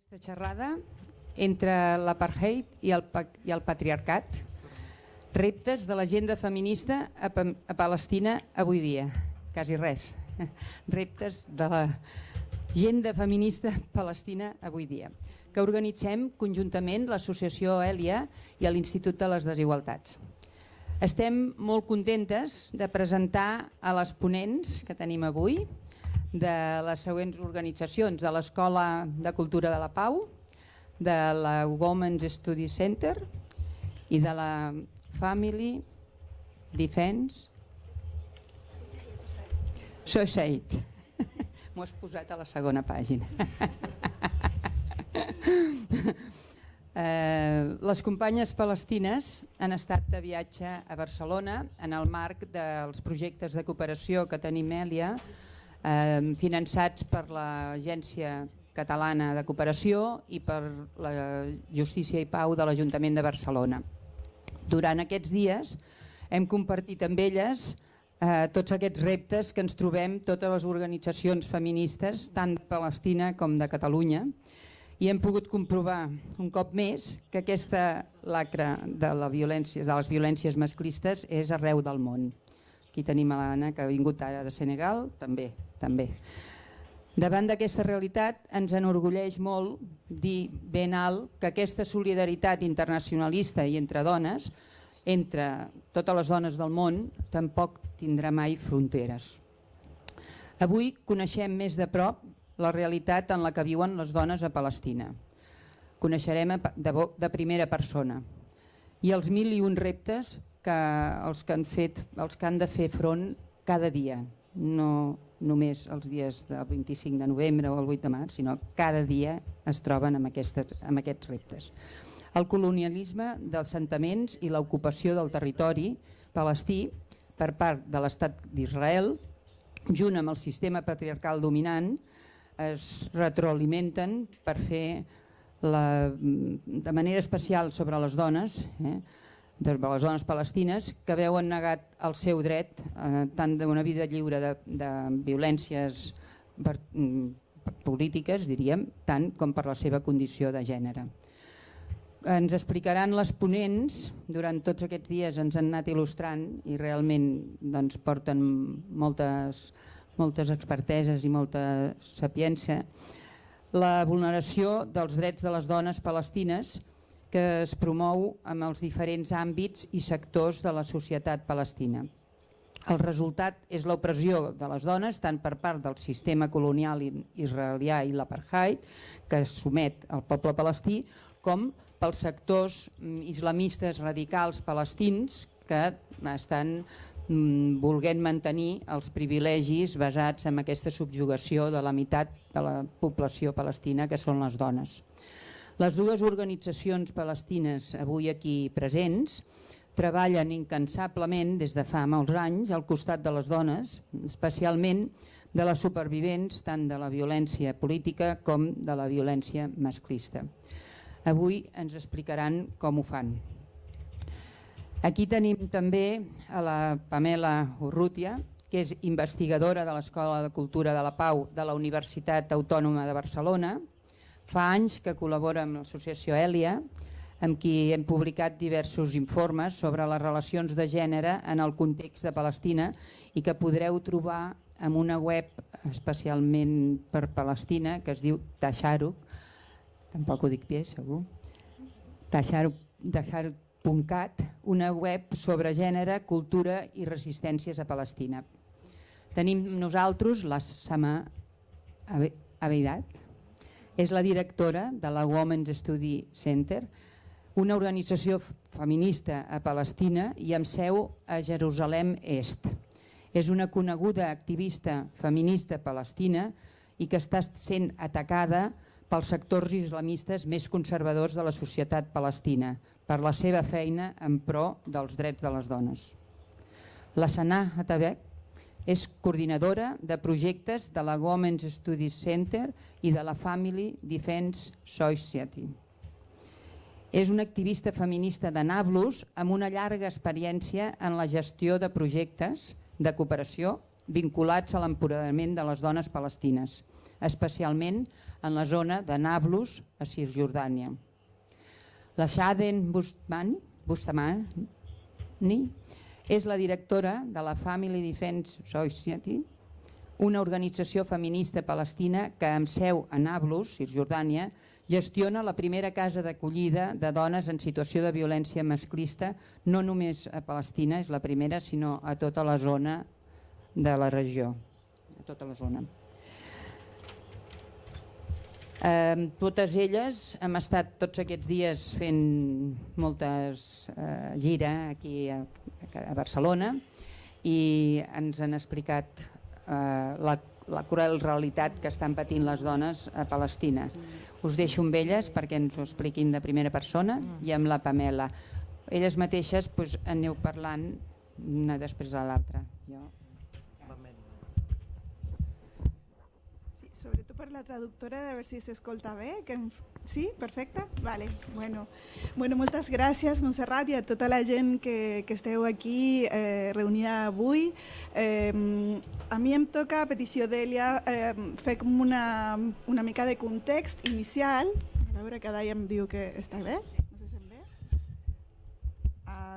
Aquesta xerrada entre l'apartheid i el patriarcat, reptes de l'agenda feminista a Palestina avui dia. Quasi res. Reptes de l'agenda feminista a Palestina avui dia, que organitzem conjuntament l'associació Èlia i l'Institut de les Desigualtats. Estem molt contentes de presentar a les ponents que tenim avui de les següents organitzacions: de l'Escola de Cultura de la Pau, de la Women's Study Center i de la Family Defense Society. M'ho has posat a la segona pàgina. Les companyes palestines han estat de viatge a Barcelona en el marc dels projectes de cooperació que tenim Èlia, finançats per l'Agència Catalana de Cooperació i per la Justícia i Pau de l'Ajuntament de Barcelona. Durant aquests dies hem compartit amb elles tots aquests reptes que ens trobem totes les organitzacions feministes, tant de Palestina com de Catalunya, i hem pogut comprovar un cop més que aquesta lacra de les violències masclistes és arreu del món. Aquí tenim l'Anna, que ha vingut ara de Senegal, també. Davant d'aquesta realitat ens enorgulleix molt dir ben alt que aquesta solidaritat internacionalista i entre dones, entre totes les dones del món, tampoc tindrà mai fronteres. Avui coneixem més de prop la realitat en la que viuen les dones a Palestina. Coneixerem de primera persona i els 1001 reptes els que han de fer front cada dia, no només els dies del 25 de novembre o el 8 de març, sinó cada dia es troben amb aquests reptes. El colonialisme dels assentaments i l'ocupació del territori palestí per part de l'Estat d'Israel, junt amb el sistema patriarcal dominant, es retroalimenten per fer de manera especial sobre les dones, les dones palestines, que veuen negat el seu dret tant d'una vida lliure de violències polítiques, diríem, tant com per la seva condició de gènere. Ens explicaran les ponents, durant tots aquests dies ens han anat il·lustrant i realment porten moltes experteses i molta sapiència, la vulneració dels drets de les dones palestines que es promou en els diferents àmbits i sectors de la societat palestina. El resultat és l'opressió de les dones tant per part del sistema colonial israelià i l'apartheid, que somet el poble palestí, com pels sectors islamistes radicals palestins que estan volent mantenir els privilegis basats en aquesta subjugació de la meitat de la població palestina, que són les dones. Les dues organitzacions palestines avui aquí presents treballen incansablement des de fa molts anys al costat de les dones, especialment de les supervivents tant de la violència política com de la violència masclista. Avui ens explicaran com ho fan. Aquí tenim també a la Pamela Urrutia, que és investigadora de l'Escola de Cultura de la Pau de la Universitat Autònoma de Barcelona. Fa anys que col·labora amb l'associació Èlia, amb qui hem publicat diversos informes sobre les relacions de gènere en el context de Palestina i que podreu trobar en una web especialment per Palestina que es diu Tasharuk, tampoc ho dic bé segur, Tasharuk.cat, una web sobre gènere, cultura i resistències a Palestina. Tenim nosaltres la Sama Abeidat, és la directora de la Women's Study Center, una organització feminista a Palestina i amb seu a Jerusalem Est. És una coneguda activista feminista palestina i que està sent atacada pels sectors islamistes més conservadors de la societat palestina per la seva feina en pro dels drets de les dones. La Sanaa Atabek és coordinadora de projectes de la Women's Study Center i de la Family Defense Society. És una activista feminista de Nablus amb una llarga experiència en la gestió de projectes de cooperació vinculats a l'empoderament de les dones palestines, especialment en la zona de Nablus, a Cisjordània. La Shaden Bustamani és la directora de la Family Defense Society, una organització feminista palestina que, amb seu a Nablus, Cisjordània, gestiona la primera casa d'acollida de dones en situació de violència masclista, no només a Palestina, és la primera, sinó a tota la zona de la regió. A tota la zona. Totes elles hem estat tots aquests dies fent moltes gira aquí a Barcelona i ens han explicat la cruel realitat que estan patint les dones a Palestina. Us deixo amb elles perquè ens ho expliquin de primera persona i amb la Pamela. Elles mateixes aneu parlant una després de l'altra. Sobretot per la traductora, a veure si s'escolta bé. Sí? Perfecte? Vale. Bueno, moltes gràcies, Montserrat, i a tota la gent que esteu aquí reunida avui. A mi em toca, a petició d'Èlia, fer com una mica de context inicial. A veure, cada dia em diu que està bé. No se sent bé?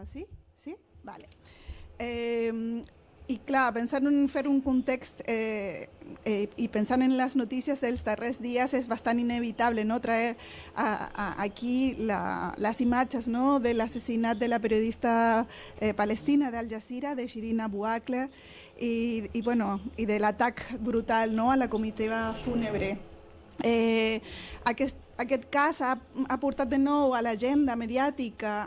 Sí? Sí? Vale. I clar, pensant en fer un context i pensant en les notícies dels darrers dies és bastant inevitable traer aquí les imatges de l'assassinat de la periodista palestina d'Al Jazeera, de Shirin Abu Akleh, i de l'atac brutal a la comitiva fúnebre. Aquest cas ha portat de nou a l'agenda mediàtica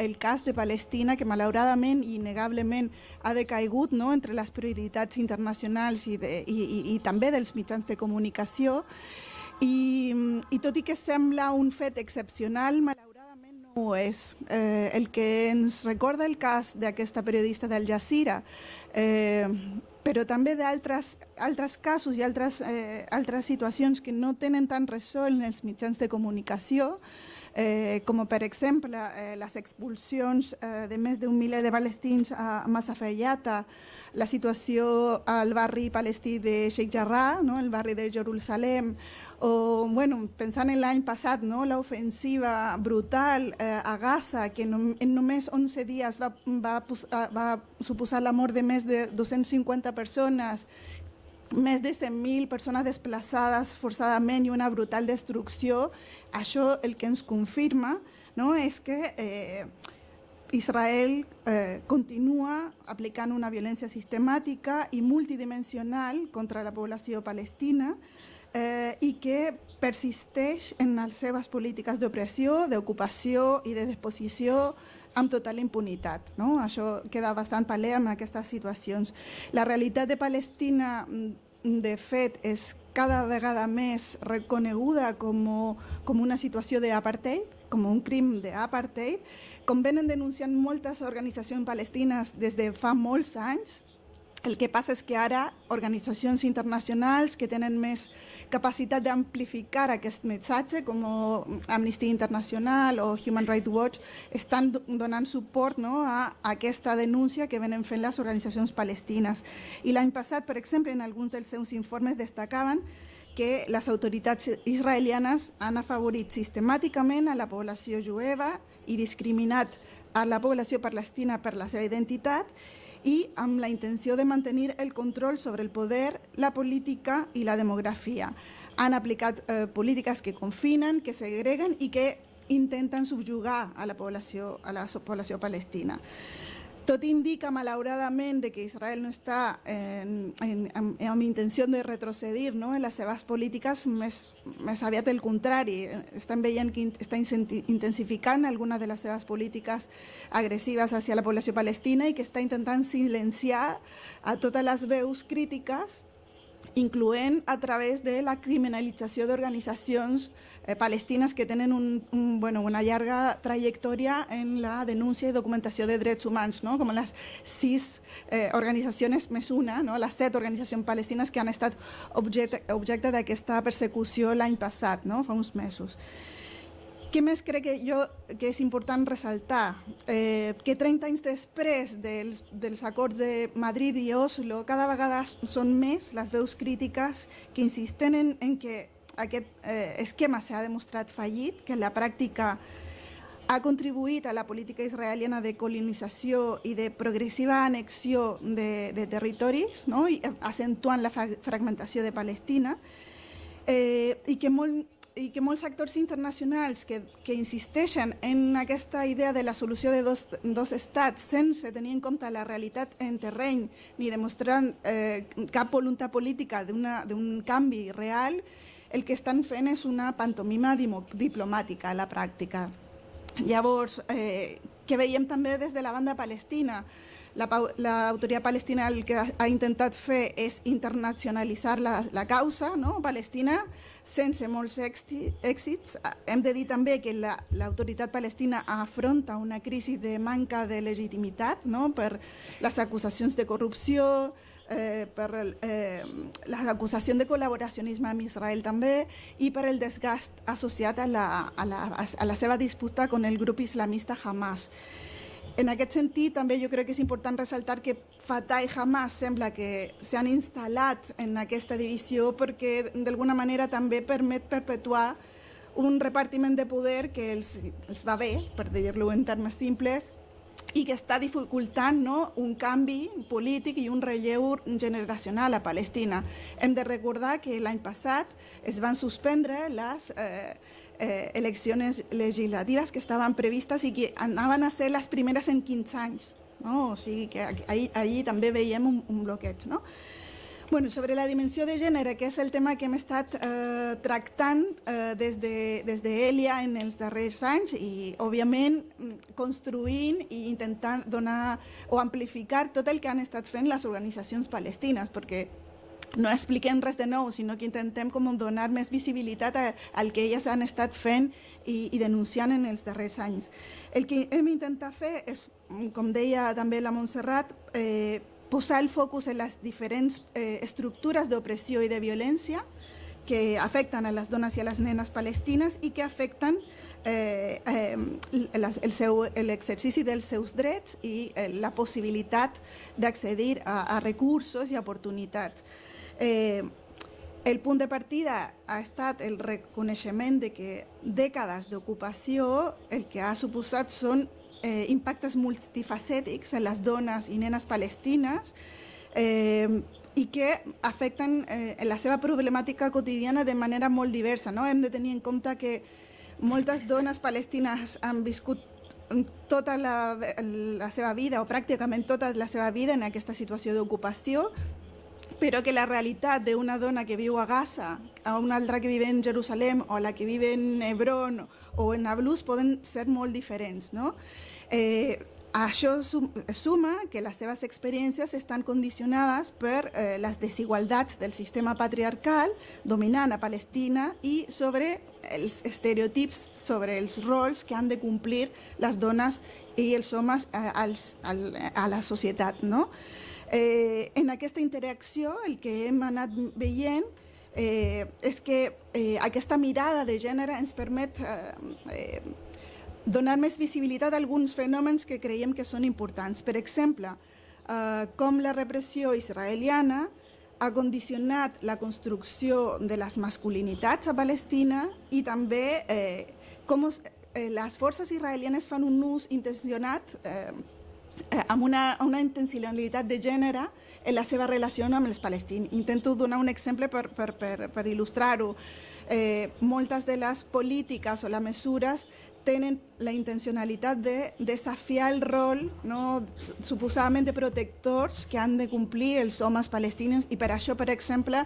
el cas de Palestina, que malauradament i innegablement ha decaigut entre les prioritats internacionals i també dels mitjans de comunicació. I tot i que sembla un fet excepcional, malauradament no ho és. El que ens recorda el cas d'aquesta periodista d'Al Jazeera, però també d'altres casos i altres situacions que no tenen tant ressò en els mitjans de comunicació, com per exemple les expulsions de més d'un miler de palestins a Masaferiata, la situació al barri palestí de Sheikh Jarrah, el barri de Jerusalem, o pensant en l'any passat, l'ofensiva brutal a Gaza, que en només 11 dies va suposar la mort de més de 250 persones, més de 100.000 persones desplaçades forçadament i una brutal destrucció. Això el que ens confirma és que Israel continua aplicant una violència sistemàtica i multidimensional contra la població palestina i que persisteix en les seves polítiques d'opressió, d'ocupació i de disposició amb total impunitat. Això queda bastant palès en aquestes situacions. La realitat de Palestina, de fet, és cada vegada més reconeguda com una situació d'apartheid, com un crim d'apartheid, com venen denunciant moltes organitzacions palestines des de fa molts anys. El que passa és que ara organitzacions internacionals que tenen més capacitat d'amplificar aquest missatge, com Amnesty International o Human Rights Watch, estan donant suport a aquesta denúncia que venen fent les organitzacions palestines. I l'any passat, per exemple, en alguns dels seus informes destacaven que les autoritats israelianes han afavorit sistemàticament a la població jueva i discriminat a la població palestina per la seva identitat i amb la intenció de mantenir el control sobre el poder, la política i la demografia. Han aplicat polítiques que confinen, que segreguen i que intenten subjugar a la població palestina. Tot indica, malauradament, que Israel no està amb intenció de retrocedir en les seves polítiques, més aviat el contrari. Estan veient que està intensificant algunes de les seves polítiques agressives hacia la població palestina i que està intentant silenciar a totes les veus crítiques, incloent a través de la criminalització d'organitzacions palestines que tenen una llarga trajectòria en la denúncia i documentació de drets humans, com les 6 organitzacions més una, les 7 organitzacions palestines que han estat objecte d'aquesta persecució l'any passat, fa uns mesos. Què més crec que és important ressaltar? Que 30 anys després dels acords de Madrid i Oslo, cada vegada són més les veus crítiques que insisten en que aquest esquema s'ha demostrat fallit, que en la pràctica ha contribuït a la política israeliana de colonització i de progressiva annexió de territoris, no? I accentuant la fragmentació de Palestina, i que molts actors internacionals que insisteixen en aquesta idea de la solució de dos estats sense tenir en compte la realitat en terreny ni demostrant cap voluntat política d'un canvi real, el que estan fent és una pantomima diplomàtica a la pràctica. Llavors, que veiem també des de la banda palestina, l'autoritat palestina el que ha intentat fer és internacionalitzar la causa, no? Palestina, sense molts èxits. Hem de dir també que l'autoritat palestina afronta una crisi de manca de legitimitat, no? Per les acusacions de corrupció, per les acusacions de col·laboracionisme amb Israel també, i per el desgast associat a la seva disputa amb el grup islamista Hamas. En aquest sentit, també jo crec que és important ressaltar que Fatah i Hamas sembla que s'han instal·lat en aquesta divisió perquè d'alguna manera també permet perpetuar un repartiment de poder que els va bé, per dir-ho en termes simples, i que està dificultant, no, un canvi polític i un relleu generacional a Palestina. Hem de recordar que l'any passat es van suspendre les eleccions legislatives que estaven previstes i que anaven a ser les primeres en 15 anys. No? O sigui que allí també veiem un bloqueig. No? Bueno, sobre la dimensió de gènere, que és el tema que hem estat tractant des d'Elia en els darrers anys i, òbviament, construint i intentant donar o amplificar tot el que han estat fent les organitzacions palestines, perquè no expliquem res de nou, sinó que intentem donar més visibilitat al que elles han estat fent i denunciant en els darrers anys. El que hem intentat fer és, com deia també la Montserrat, posar el focus en les diferents estructures d'opressió i de violència que afecten a les dones i a les nenes palestines i que afecten l'exercici dels seus drets i la possibilitat d'accedir a recursos i oportunitats. El punt de partida ha estat el reconeixement de que dècades d'ocupació el que ha suposat són impactes multifacètics en les dones i nenes palestines i que afecten la seva problemàtica quotidiana de manera molt diversa. No? Hem de tenir en compte que moltes dones palestines han viscut tota la seva vida o pràcticament tota la seva vida en aquesta situació d'ocupació, però que la realitat d'una dona que viu a Gaza, a una altra que vive en Jerusalem o la que vive en Hebron o en Nablus poden ser molt diferents. No? Això suma que les seves experiències estan condicionades per les desigualtats del sistema patriarcal dominant a Palestina i sobre els estereotips, sobre els rols que han de complir les dones i els homes a la societat. No? En aquesta interacció el que hem anat veient és que aquesta mirada de gènere ens permet donar més visibilitat a alguns fenòmens que creiem que són importants. Per exemple, com la repressió israeliana ha condicionat la construcció de les masculinitats a Palestina i també com les forces israelianes fan un ús intencionat amb una intencionalitat de gènere en la seva relació amb els palestins. Intento donar un exemple per il·lustrar-ho. Moltes de les polítiques o les mesures tenen la intencionalitat de desafiar el rol, no, suposadament de protectors que han de complir els homes palestins i per això, per exemple,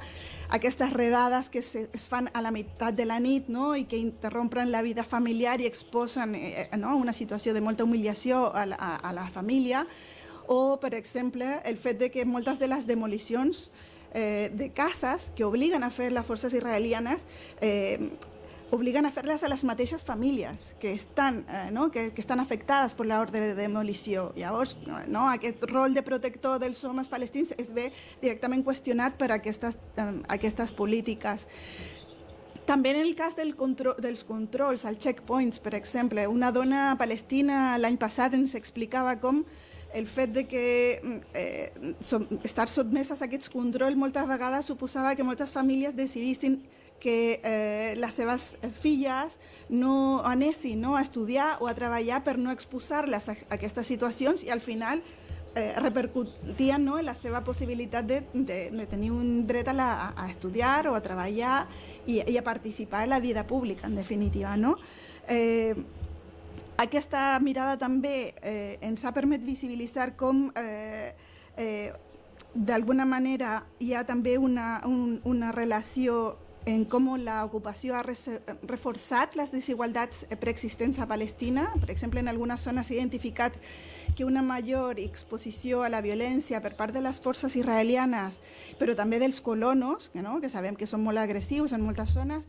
aquestes redades que es fan a la meitat de la nit, no, i que interrompen la vida familiar i exposen una situació de molta humiliació a la família, o, per exemple, el fet de que moltes de les demolicions de cases que obliguen a fer les forces israelianes obliguen a fer-les a les mateixes famílies que estan afectades per l'ordre de demolició. Llavors, aquest rol de protector dels homes palestins es ve directament qüestionat per aquestes polítiques. També en el cas dels controls, als checkpoints, per exemple, una dona palestina l'any passat ens explicava com el fet de que estar sotmeses a aquests controls moltes vegades suposava que moltes famílies decidissin que les seves filles no anessin a estudiar o a treballar per no exposar-les a aquestes situacions i al final repercutien en la seva possibilitat de tenir un dret a estudiar o a treballar i a participar en la vida pública, en definitiva. Aquesta mirada també ens ha permès visibilitzar com d'alguna manera hi ha també una relació en com l'ocupació ha reforçat les desigualtats preexistents a Palestina. Per exemple, en algunes zones s'ha identificat que una major exposició a la violència per part de les forces israelianes, però també dels colonos, que sabem que són molt agressius en moltes zones,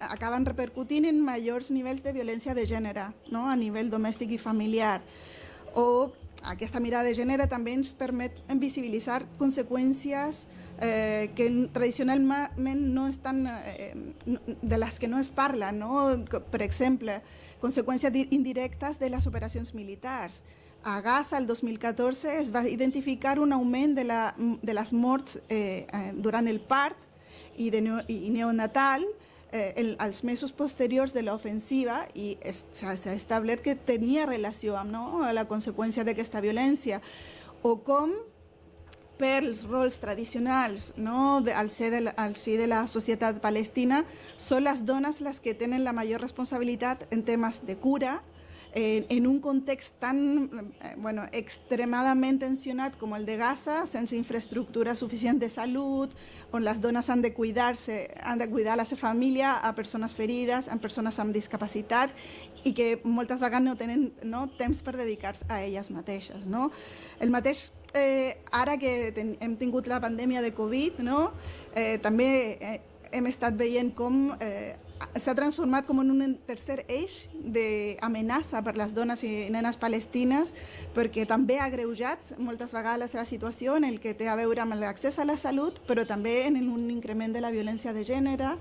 acaben repercutint en majors nivells de violència de gènere, a nivell domèstic i familiar. O aquesta mirada de gènere també ens permet visibilitzar conseqüències que tradicionalment no estan, de les que no es parla, per exemple, conseqüències indirectes de les operacions militars. A Gaza, el 2014, es va identificar un augment de les morts durant el part i neonatal als mesos posteriors de l'ofensiva i s'ha establert que tenia relació amb la conseqüència d'aquesta violència. O com per els rols tradicionals al si de la societat palestina són les dones les que tenen la major responsabilitat en temes de cura en un context tan extremadament tensionat com el de Gaza, sense infraestructura suficient de salut, on les dones han de cuidar la seva família, a persones ferides, a persones amb discapacitat i que moltes vegades no tenen temps per dedicar-se a elles mateixes. El mateix ara que hem tingut la pandèmia de Covid, també hem estat veient com s'ha transformat com en un tercer eix d'amenaça per les dones i nenes palestines, perquè també ha agreujat moltes vegades la seva situació en el que té a veure amb l'accés a la salut, però també en un increment de la violència de gènere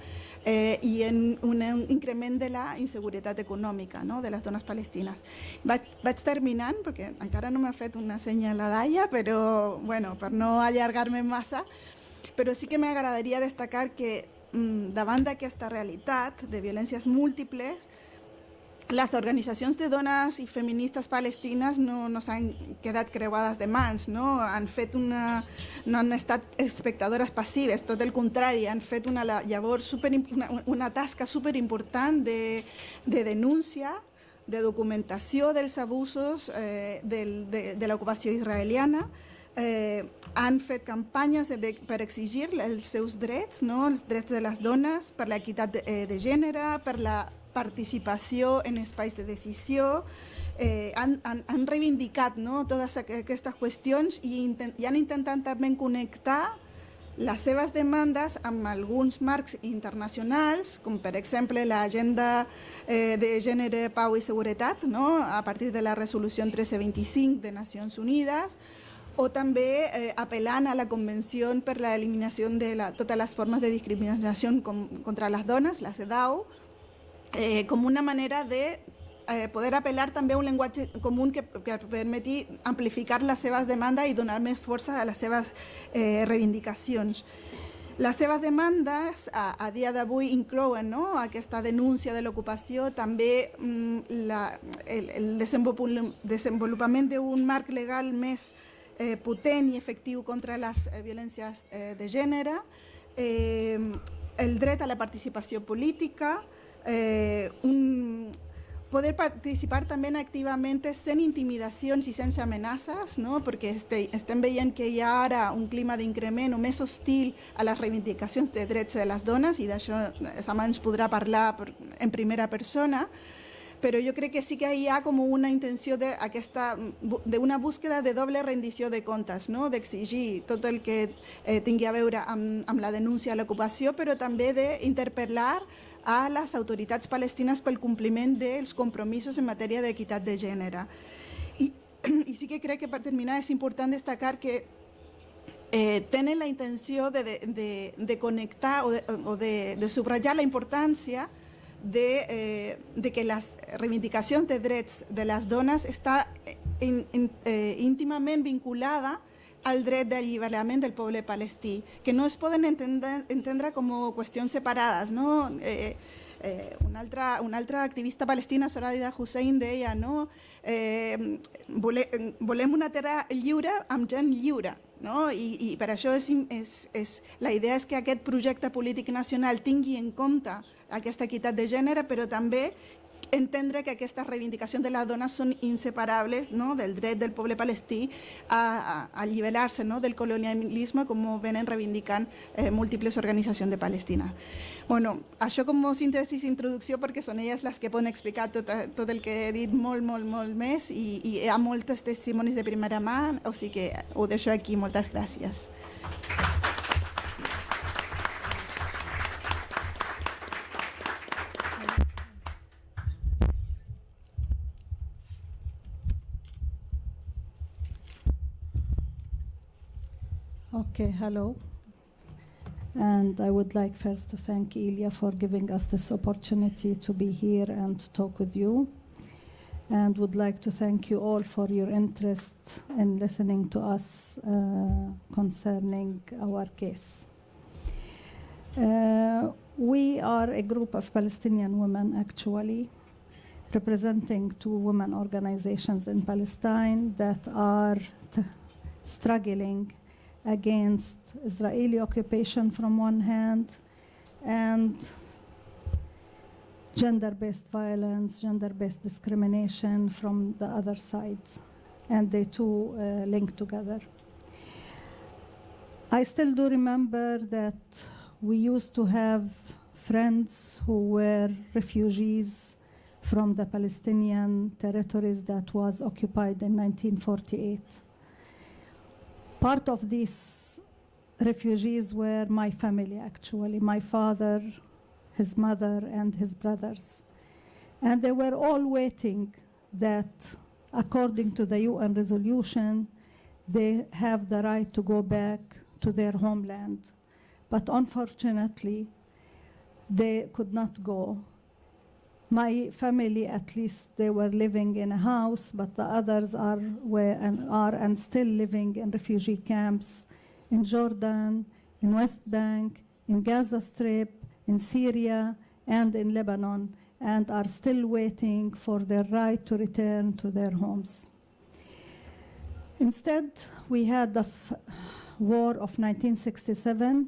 i en un increment de la inseguretat econòmica de les dones palestines. Vaig terminant, perquè encara no m'ha fet una senya la Daia, però per no allargar-me massa, però sí que m'agradaria destacar que davant d'aquesta realitat de violències múltiples, les organitzacions de dones i feministes palestines no s'han quedat creuades de mans, no han estat espectadores passives, tot el contrari, han fet llavors una tasca superimportant de denúncia, de documentació dels abusos de l'ocupació israeliana. Han fet campanyes per exigir els seus drets, els drets de les dones, per l'equitat de gènere, per la participació en espais de decisió. Han reivindicat totes aquestes qüestions i han intentat també connectar les seves demandes amb alguns marcs internacionals, com per exemple l'Agenda de Gènere, Pau i Seguretat, a partir de la resolució 1325 de Nacions Unides, o també apel·lant a la Convenció per l'eliminació de totes les formes de discriminació contra les dones, la CEDAW, com una manera de poder apel·lar també a un llenguatge comú que permeti amplificar les seves demandes i donar més força a les seves reivindicacions. Les seves demandes a dia d'avui inclouen aquesta denúncia de l'ocupació, també el desenvolupament d'un marc legal més potent i efectiu contra les violències de gènere, el dret a la participació política, poder participar també activament sense intimidacions i sense amenaces, perquè estem veient que hi ha ara un clima d'increment o més hostil a les reivindicacions de drets de les dones, i d'això Sama ens podrà parlar en primera persona, però jo crec que sí que hi ha com una intenció d'una búsqueda de doble rendició de comptes, d'exigir tot el que tingui a veure amb la denúncia a l'ocupació, però també d'interpel·lar a les autoritats palestines pel compliment dels compromisos en matèria d'equitat de gènere. I sí que crec que per terminar és important destacar que tenen la intenció de connectar o de subratllar la importància de que la reivindicació de drets de les dones està íntimament vinculada al dret d'alliberament del poble palestí, que no es poden entendre com qüestions separades, no? Una altra activista palestina, Soraya Hussein, deia, no? Volem una terra lliure amb gent lliure, no? I per això la idea és que aquest projecte polític nacional tingui en compte aquesta equitat de gènere, però també entendre que aquestes reivindicacions de les dones són inseparables, no? Del dret del poble palestí a alliberar-se, no? Del colonialisme, com venen reivindicant múltiples organitzacions de Palestina. Bueno, això com a síntesi d'introducció, perquè són elles les que poden explicar tot el que he dit molt més, i hi ha molts testimonis de primera mà, o sigui que ho deixo aquí. Moltes gràcies. Okay, hello. And I would like first to thank Ilya for giving us this opportunity to be here and to talk with you. And would like to thank you all for your interest in listening to us concerning our case. We are a group of Palestinian women, actually, representing 2 women organizations in Palestine that are struggling against Israeli occupation from one hand and gender-based violence, gender-based discrimination from the other side, and they two link together. I still do remember that we used to have friends who were refugees from the Palestinian territories that was occupied in 1948. Part of these refugees were my family, actually, my father, his mother, and his brothers. And they were all waiting that, according to the UN resolution, they have the right to go back to their homeland. But unfortunately, they could not go. My family, at least, they were living in a house, but the others are and still living in refugee camps in Jordan, in West Bank, in Gaza Strip, in Syria, and in Lebanon, and are still waiting for their right to return to their homes. Instead, we had the war of 1967,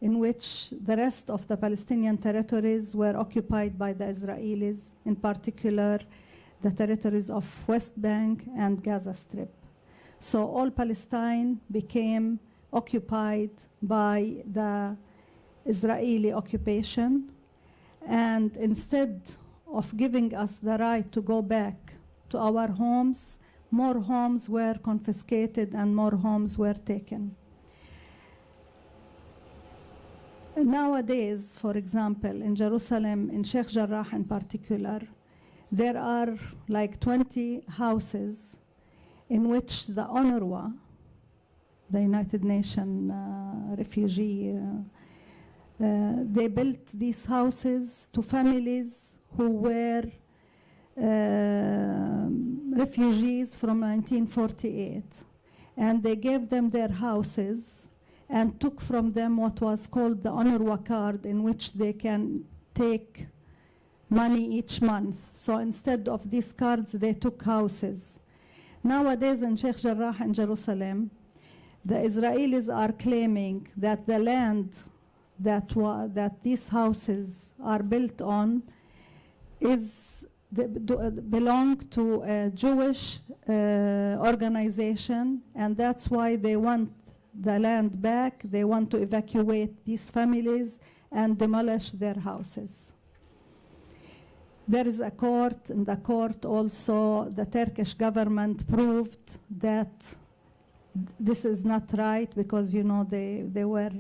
in which the rest of the Palestinian territories were occupied by the Israelis, in particular the territories of West Bank and Gaza Strip. So all Palestine became occupied by the Israeli occupation, and instead of giving us the right to go back to our homes, more homes were confiscated and more homes were taken. Nowadays, for example, in Jerusalem, in Sheikh Jarrah in particular, there are like 20 houses in which the UNRWA, the United Nations refugee, they built these houses to families who were refugees from 1948. And they gave them their houses and took from them what was called the UNRWA card, in which they can take money each month. So instead of these cards, they took houses. Nowadays in Sheikh Jarrah in Jerusalem, the Israelis are claiming that the land that these houses are built on belong to a Jewish organization, and that's why they want the land back. They want to evacuate these families and demolish their houses. There is a court, in the court also the Turkish government proved that this is not right, because you know they were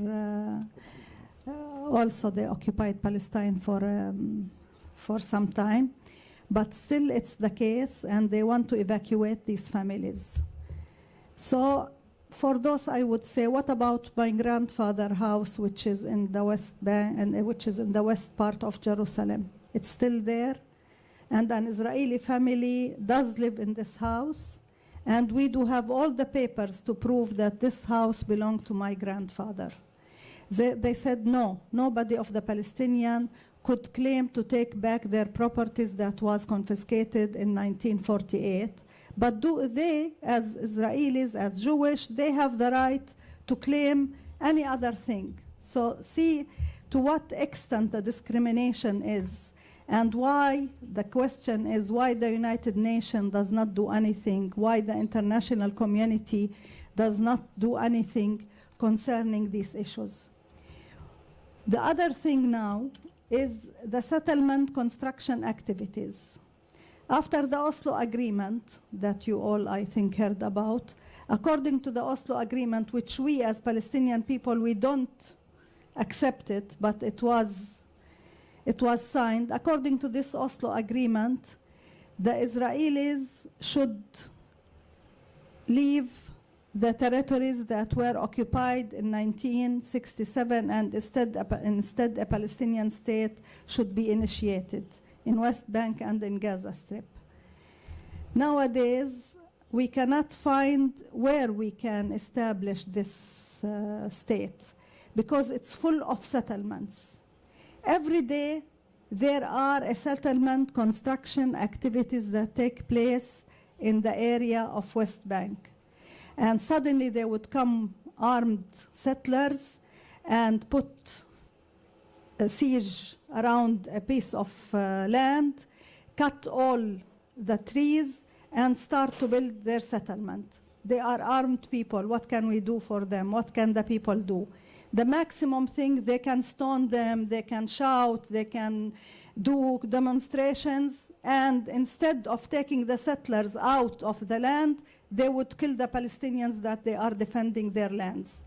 also they occupied Palestine for some time, but still it's the case, and they want to evacuate these families. So for those, I would say, what about my grandfather's house, which is in the West Bank, and which is in the west part of Jerusalem? It's still there, and an Israeli family does live in this house, and we do have all the papers to prove that this house belonged to my grandfather. They said no, nobody of the Palestinian could claim to take back their properties that was confiscated in 1948. But do they, as Israelis, as Jewish, they have the right to claim any other thing. So see to what extent the discrimination is, and why the question is why the United Nations does not do anything, why the international community does not do anything concerning these issues. The other thing now is the settlement construction activities. After the Oslo Agreement that you all, I think, heard about, according to the Oslo Agreement, which we as Palestinian people, we don't accept it, but it was signed. According to this Oslo Agreement, the Israelis should leave the territories that were occupied in 1967, and instead a Palestinian state should be initiated in West Bank and in Gaza Strip. Nowadays, we cannot find where we can establish this state because it's full of settlements. Every day, there are a settlement construction activities that take place in the area of West Bank. And suddenly they would come armed settlers and put a siege around a piece of land, cut all the trees, and start to build their settlement. They are armed people. What can we do for them? What can the people do? The maximum thing, they can stone them, they can shout, they can do demonstrations, and instead of taking the settlers out of the land, they would kill the Palestinians that they are defending their lands.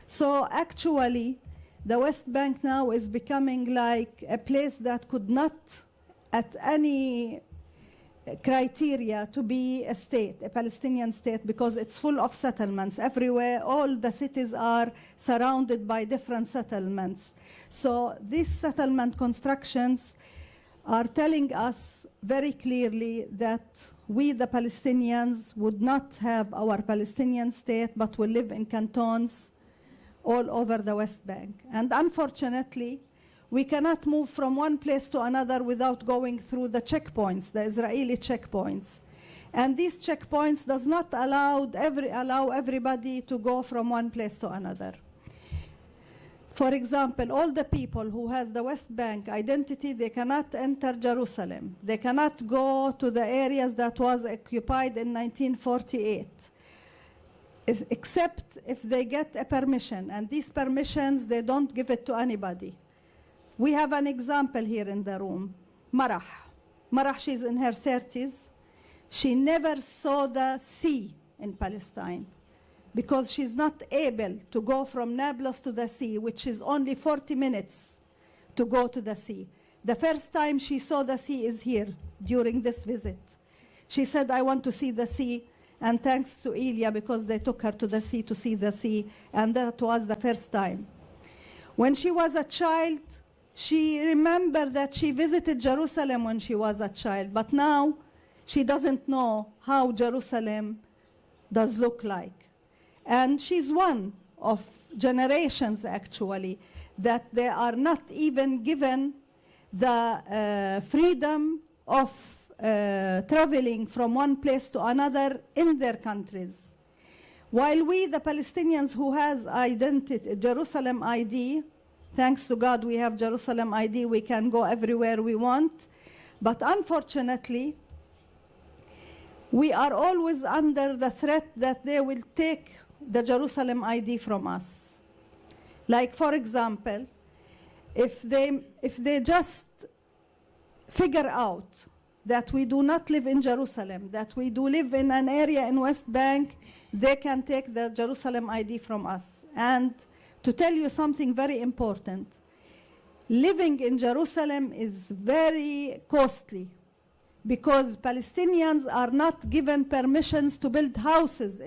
So actually, the West Bank now is becoming like a place that could not, at any criteria, to be a state, a Palestinian state, because it's full of settlements everywhere. All the cities are surrounded by different settlements. So these settlement constructions are telling us very clearly that we, the Palestinians, would not have our Palestinian state, but will live in cantons all over the West Bank. And unfortunately, we cannot move from one place to another without going through the checkpoints, the Israeli checkpoints. And these checkpoints does not allow everybody to go from one place to another. For example, all the people who has the West Bank identity, they cannot enter Jerusalem. They cannot go to the areas that was occupied in 1948, except if they get a permission. And these permissions, they don't give it to anybody. We have an example here in the room. Marah, she's in her 30s. She never saw the sea in Palestine, because she's not able to go from Nablus to the sea, which is only 40 minutes to go to the sea. The first time she saw the sea is here during this visit. She said, I want to see the sea, and thanks to Ilya, because they took her to the sea to see the sea, and that was the first time. When she was a child, she remembered that she visited Jerusalem when she was a child, but now she doesn't know how Jerusalem does look like. And she's one of generations, actually, that they are not even given the freedom of traveling from one place to another in their countries. While we, the Palestinians who has identity, Jerusalem ID, thanks to God we have Jerusalem ID, we can go everywhere we want. But unfortunately, we are always under the threat that they will take the Jerusalem ID from us. Like, for example, if they just figure out that we do not live in Jerusalem, that we do live in an area in West Bank, they can take the Jerusalem ID from us. And to tell you something very important, living in Jerusalem is very costly, because Palestinians are not given permissions to build houses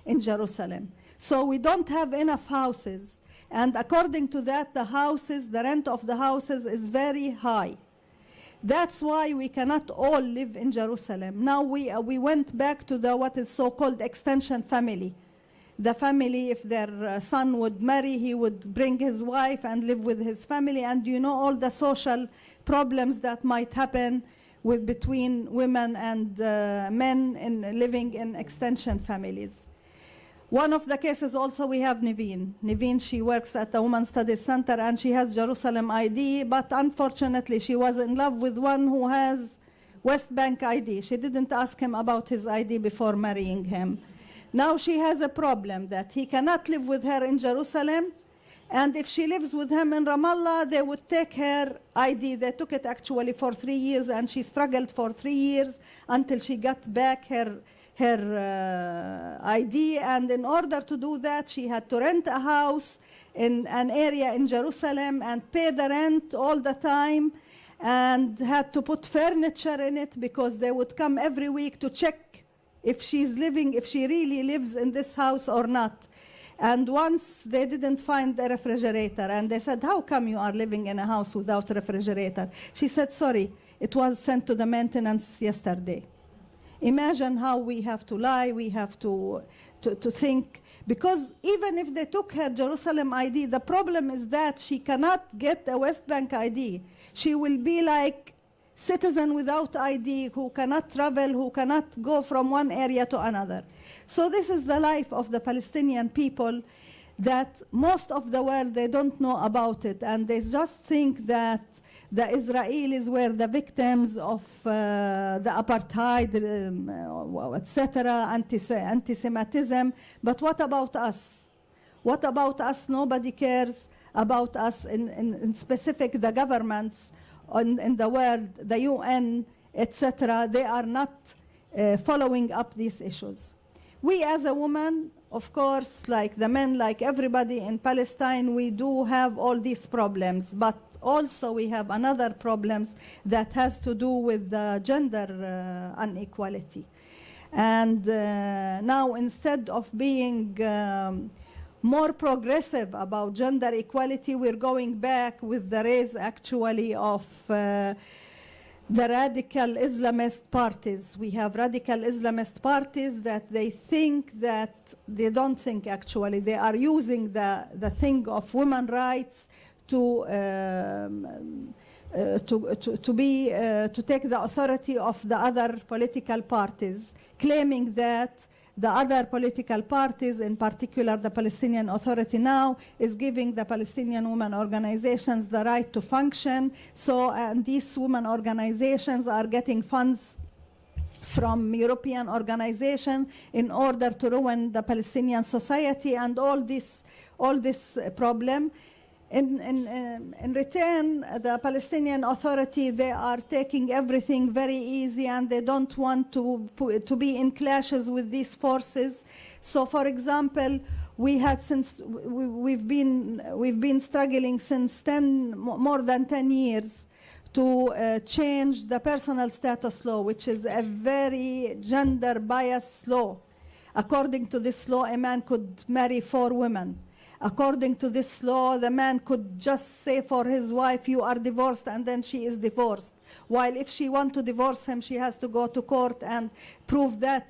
in Jerusalem. So we don't have enough houses. And according to that, the rent of the houses is very high. That's why we cannot all live in Jerusalem. Now we went back to what is so-called extension family. The family, if their son would marry, he would bring his wife and live with his family. And you know all the social problems that might happen between women and men in living in extension families. One of the cases also we have Niveen. Niveen, she works at the Women's Studies Center and she has Jerusalem ID, but unfortunately she was in love with one who has West Bank ID. She didn't ask him about his ID before marrying him. Now she has a problem that he cannot live with her in Jerusalem, and if she lives with him in Ramallah, they would take her ID. They took it actually for 3 years, and she struggled for 3 years until she got back her ID. And in order to do that, she had to rent a house in an area in Jerusalem and pay the rent all the time, and had to put furniture in it because they would come every week to check if she really lives in this house or not. And once they didn't find a refrigerator, and they said, how come you are living in a house without a refrigerator? She said, sorry, it was sent to the maintenance yesterday. Imagine how we have to lie, we have to think, because even if they took her Jerusalem ID, the problem is that she cannot get a West Bank ID. She will be like citizen without ID, who cannot travel, who cannot go from one area to another. So this is the life of the Palestinian people that most of the world, they don't know about it. And they just think that the Israelis were the victims of the apartheid, etc., anti-Semitism. But what about us? What about us? Nobody cares about us, in specific the governments in the world, the UN, etc. They are not following up these issues. We as a woman, of course, like the men, like everybody in Palestine, we do have all these problems, but also we have another problems that has to do with the gender inequality. And now, instead of being more progressive about gender equality, we're going back with the rise actually of the radical Islamist parties. We have radical Islamist parties that they think that they don't think actually. They are using the thing of women's rights to take the authority of the other political parties, claiming that the other political parties, in particular the Palestinian Authority now, is giving the Palestinian women organizations the right to function. So, and these women organizations are getting funds from European organizations in order to ruin the Palestinian society and all this problem. In return, the Palestinian Authority, they are taking everything very easy, and they don't want to be in clashes with these forces. So, for example, we've been struggling since more than 10 years to change the personal status law, which is a very gender-biased law. According to this law, a man could marry 4 women. According to this law, the man could just say for his wife, you are divorced, and then she is divorced. While if she wants to divorce him, she has to go to court and prove that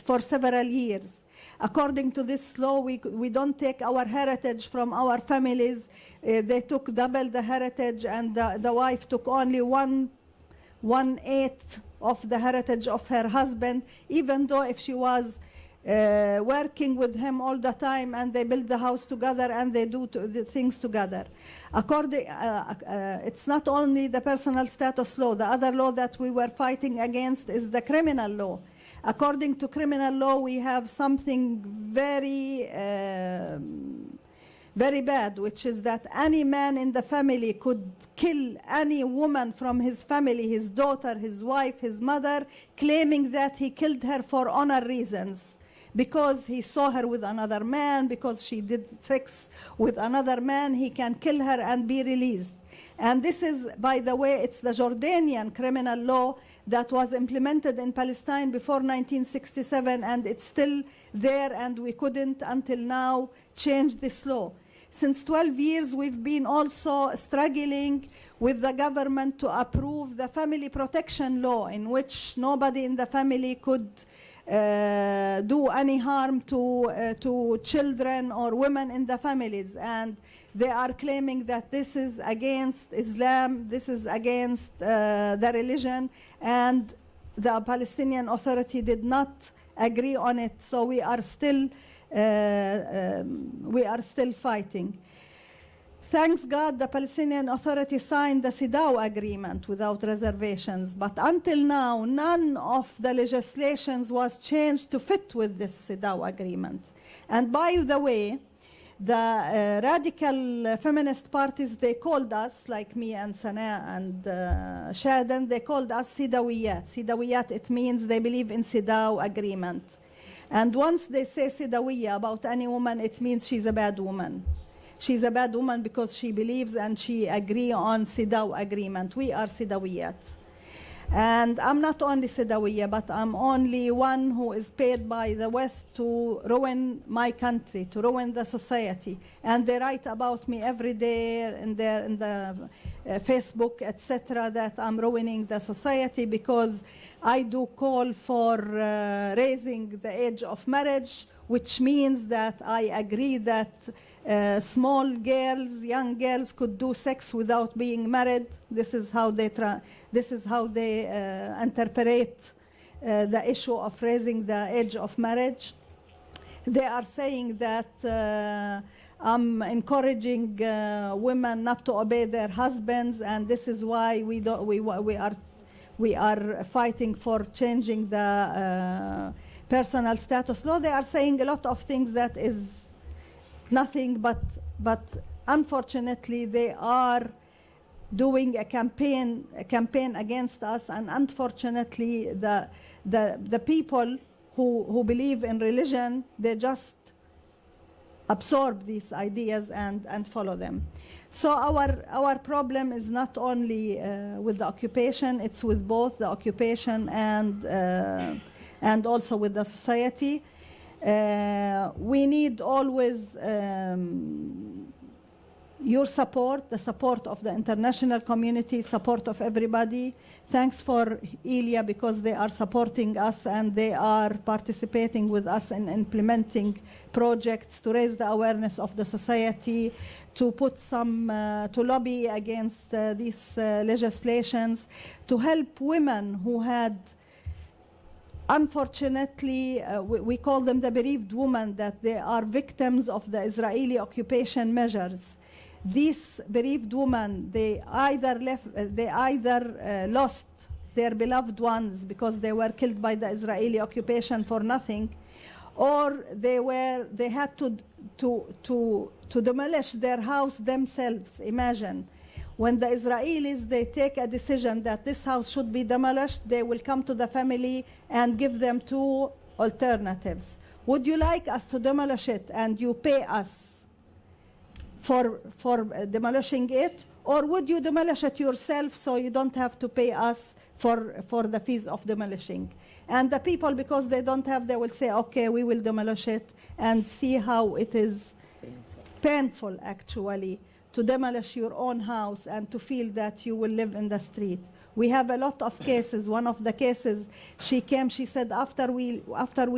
for several years. According to this law, we don't take our heritage from our families. They took double the heritage, and the wife took only 1/8 of the heritage of her husband, even though if she was working with him all the time, and they build the house together and they do the things together. It's not only the personal status law. The other law that we were fighting against is the criminal law. According to criminal law, we have something very bad, which is that any man in the family could kill any woman from his family, his daughter, his wife, his mother, claiming that he killed her for honor reasons. Because he saw her with another man, because she did sex with another man, he can kill her and be released. And this is, by the way, it's the Jordanian criminal law that was implemented in Palestine before 1967, and it's still there, and we couldn't until now change this law. Since 12 years, we've been also struggling with the government to approve the family protection law, in which nobody in the family could do any harm to children or women in the families. And they are claiming that this is against Islam, this is against the religion, and the Palestinian Authority did not agree on it. So we are still fighting. Thanks God, the Palestinian Authority signed the CEDAW agreement without reservations, but until now, none of the legislations was changed to fit with this CEDAW agreement. And by the way, the radical feminist parties, they called us, like me and Sana and Shadan, they called us Sidawiyat. Sidawiyat, it means they believe in CEDAW agreement. And once they say Sidawiya about any woman, it means she's a bad woman. She's a bad woman because she believes and she agrees on CEDAW agreement. We are Sidawiyat. And I'm not only Sidawiya, but I'm only one who is paid by the West to ruin my country, to ruin the society. And they write about me every day in the Facebook, etc., that I'm ruining the society because I do call for raising the age of marriage, which means that I agree that small girls, young girls, could do sex without being married. This is how they interpret the issue of raising the age of marriage. They are saying that I'm encouraging women not to obey their husbands, and this is why we are fighting for changing the personal status law. They are saying a lot of things that is nothing, but unfortunately they are doing a campaign against us, and unfortunately the people who believe in religion, they just absorb these ideas and follow them. So our problem is not only with the occupation, it's with both the occupation and also with the society. We need always your support, the support of the international community, support of everybody. Thanks for Ilya, because they are supporting us and they are participating with us in implementing projects to raise the awareness of the society, to put some, to lobby against these legislations, to help women who had, unfortunately, we call them the bereaved women, that they are victims of the Israeli occupation measures. These bereaved women, they either lost their beloved ones because they were killed by the Israeli occupation for nothing, or they had to demolish their house themselves. Imagine, when the Israelis, they take a decision that this house should be demolished, they will come to the family and give them two alternatives. Would you like us to demolish it and you pay us for demolishing it, or would you demolish it yourself so you don't have to pay us for the fees of demolishing? And the people, because they don't have, they will say, okay, we will demolish it, and see how it is painful actually to demolish your own house and to feel that you will live in the street. We have a lot of cases. One of the cases, she came, she said, after we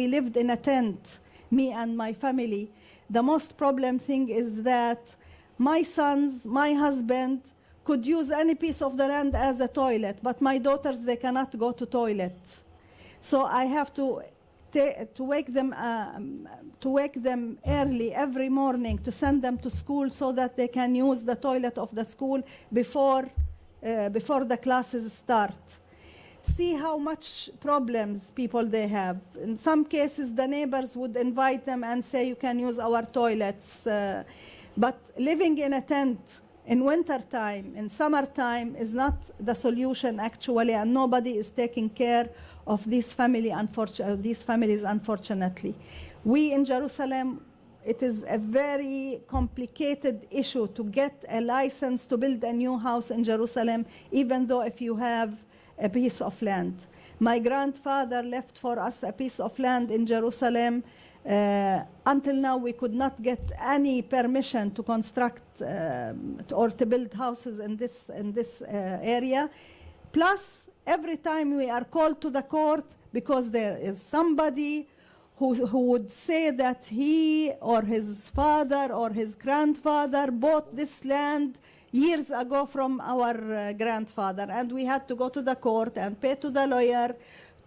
lived in a tent, me and my family, the most problem thing is that my sons, my husband could use any piece of the land as a toilet, but my daughters, they cannot go to toilet. So I have to wake them early every morning to send them to school so that they can use the toilet of the school before the classes start. See how much problems people they have. In some cases, the neighbors would invite them and say, you can use our toilets. But living in a tent in winter time, in summertime, is not the solution actually, and nobody is taking care of these families, unfortunately. We in Jerusalem, it is a very complicated issue to get a license to build a new house in Jerusalem, even though if you have a piece of land. My grandfather left for us a piece of land in Jerusalem. Until now, we could not get any permission to construct or to build houses in this area. Plus, every time we are called to the court, because there is somebody who would say that he or his father or his grandfather bought this land years ago from our grandfather, and we had to go to the court and pay to the lawyer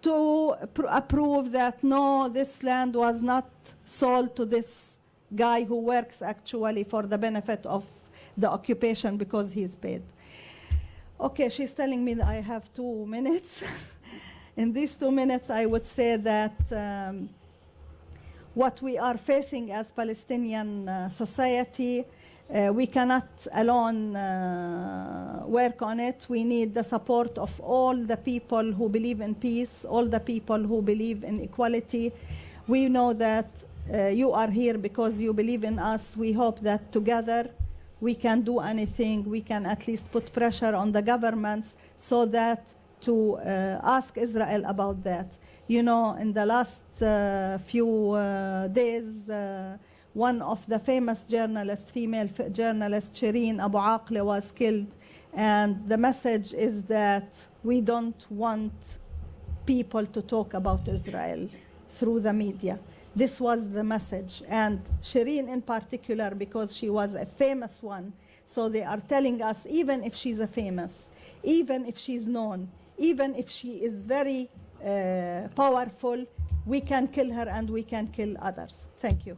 to approve that no, this land was not sold to this guy who works actually for the benefit of the occupation because he's paid. Okay, she's telling me that I have 2 minutes. In these 2 minutes, I would say that what we are facing as Palestinian society, we cannot alone work on it. We need the support of all the people who believe in peace, all the people who believe in equality. We know that you are here because you believe in us. We hope that together we can do anything. We can at least put pressure on the governments so that to ask Israel about that. You know, in the last few days, one of the famous journalists, female journalist, Shireen Abu Aqla, was killed. And the message is that we don't want people to talk about Israel through the media. This was the message. And Shireen in particular, because she was a famous one. So they are telling us, even if she's a famous, even if she's known, even if she is very powerful, we can kill her and we can kill others. Thank you.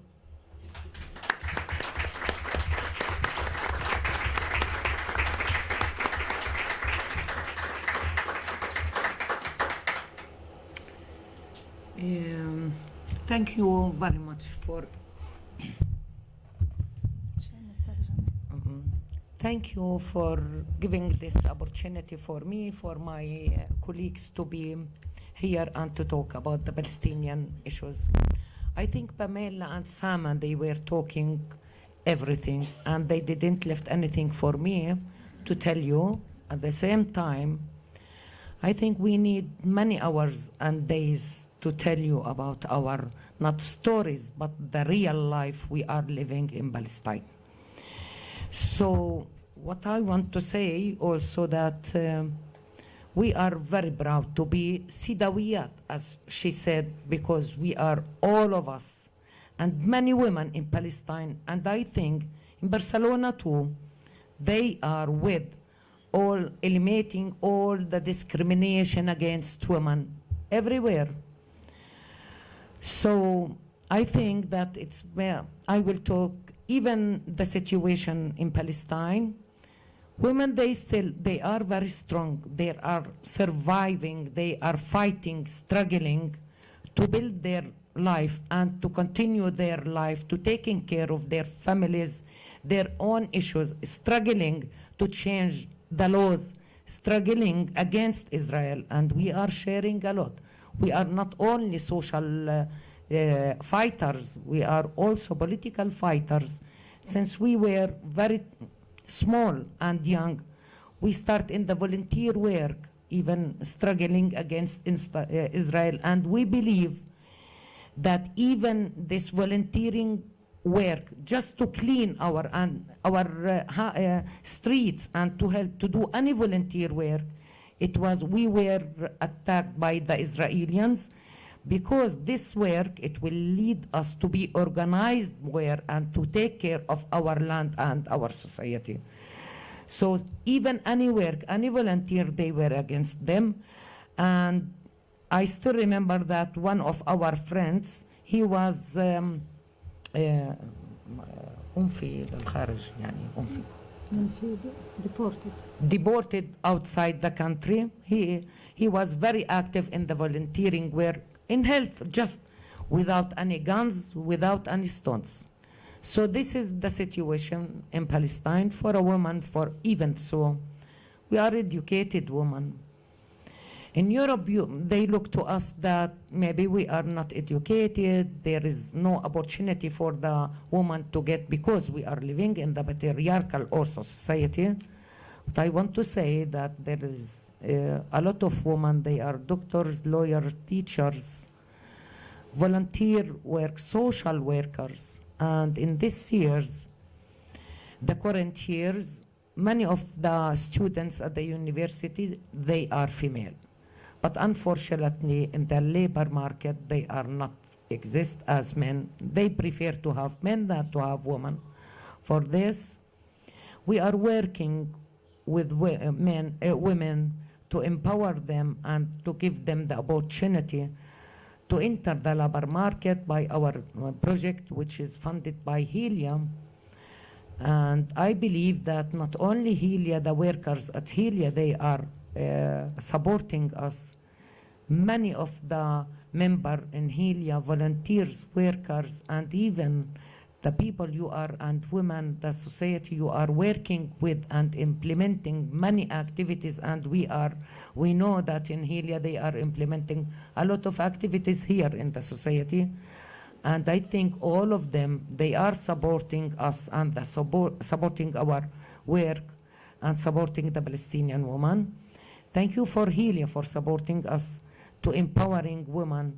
Thank you very much for thank you for giving this opportunity for me, for my colleagues to be here and to talk about the Palestinian issues. I think Pamela and Sama, they were talking everything and they didn't left anything for me to tell you. At the same time, I think we need many hours and days to tell you about our, not stories, but the real life we are living in Palestine. So what I want to say also that we are very proud to be Sidawiyat, as she said, because we are all of us and many women in Palestine, and I think in Barcelona too, they are with all eliminating all the discrimination against women everywhere. So I think that it's where I will talk even the situation in Palestine. Women, they are very strong. They are surviving. They are fighting, struggling to build their life and to continue their life, to taking care of their families, their own issues, struggling to change the laws, struggling against Israel. And we are sharing a lot. We are not only social fighters, we are also political fighters. Since we were very small and young, we start in the volunteer work, even struggling against Israel. And we believe that even this volunteering work, just to clean our streets and to help to do any volunteer work, we were attacked by the Israelis, because this work, it will lead us to be organized work and to take care of our land and our society. So even any work, any volunteer, they were against them. And I still remember that one of our friends, he was deported outside the country. He was very active in the volunteering work, in health, just without any guns, without any stones. So this is the situation in Palestine for a woman, for even so. We are educated women. In Europe, they look to us that maybe we are not educated, there is no opportunity for the woman to get, because we are living in the patriarchal also society. But I want to say that there is a lot of women, they are doctors, lawyers, teachers, volunteer work, social workers. And in this years, the current years, many of the students at the university, they are female. But unfortunately, in the labor market, they are not exist as men. They prefer to have men than to have women. For this, we are working with women to empower them and to give them the opportunity to enter the labor market by our project, which is funded by Helium. And I believe that not only Helia, the workers at Helia, they are supporting us. Many of the members in Helia, volunteers, workers, and even the people you are and women, the society you are working with and implementing many activities, and we know that in Helia they are implementing a lot of activities here in the society. And I think all of them, they are supporting us and supporting our work and supporting the Palestinian woman. Thank you for Helia for supporting us to empowering women,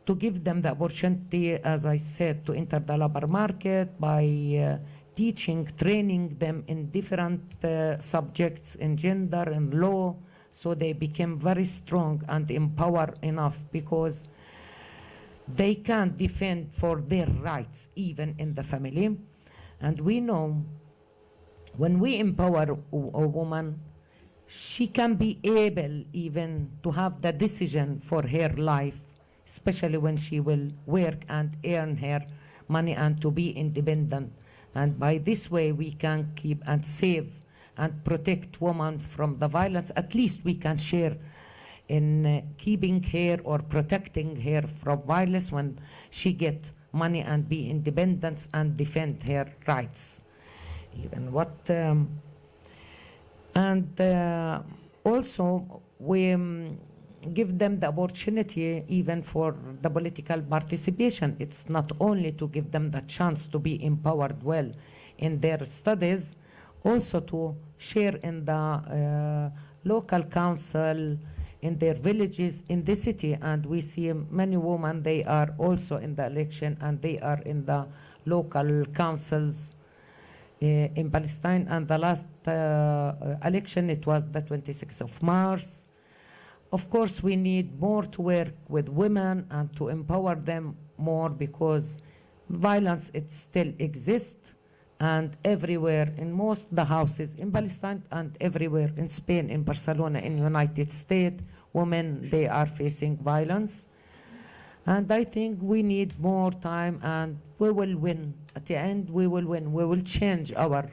to give them the opportunity, as I said, to enter the labor market by teaching, training them in different subjects in gender and law, so they became very strong and empowered enough, because they can defend for their rights even in the family. And we know when we empower a woman, she can be able even to have the decision for her life, especially when she will work and earn her money and to be independent. And by this way, we can keep and save and protect women from the violence. At least we can share in keeping her or protecting her from violence when she get money and be independent and defend her rights. Even what also we give them the opportunity even for the political participation. It's not only to give them the chance to be empowered well in their studies, also to share in the local council, in their villages, in the city. And we see many women, they are also in the election and they are in the local councils in Palestine. And the last election, it was the 26th of March. Of course, we need more to work with women and to empower them more, because violence, it still exists, and everywhere in most the houses in Palestine and everywhere in Spain, in Barcelona, in United States, women, they are facing violence. And I think we need more time, and we will win. At the end, we will win. We will change our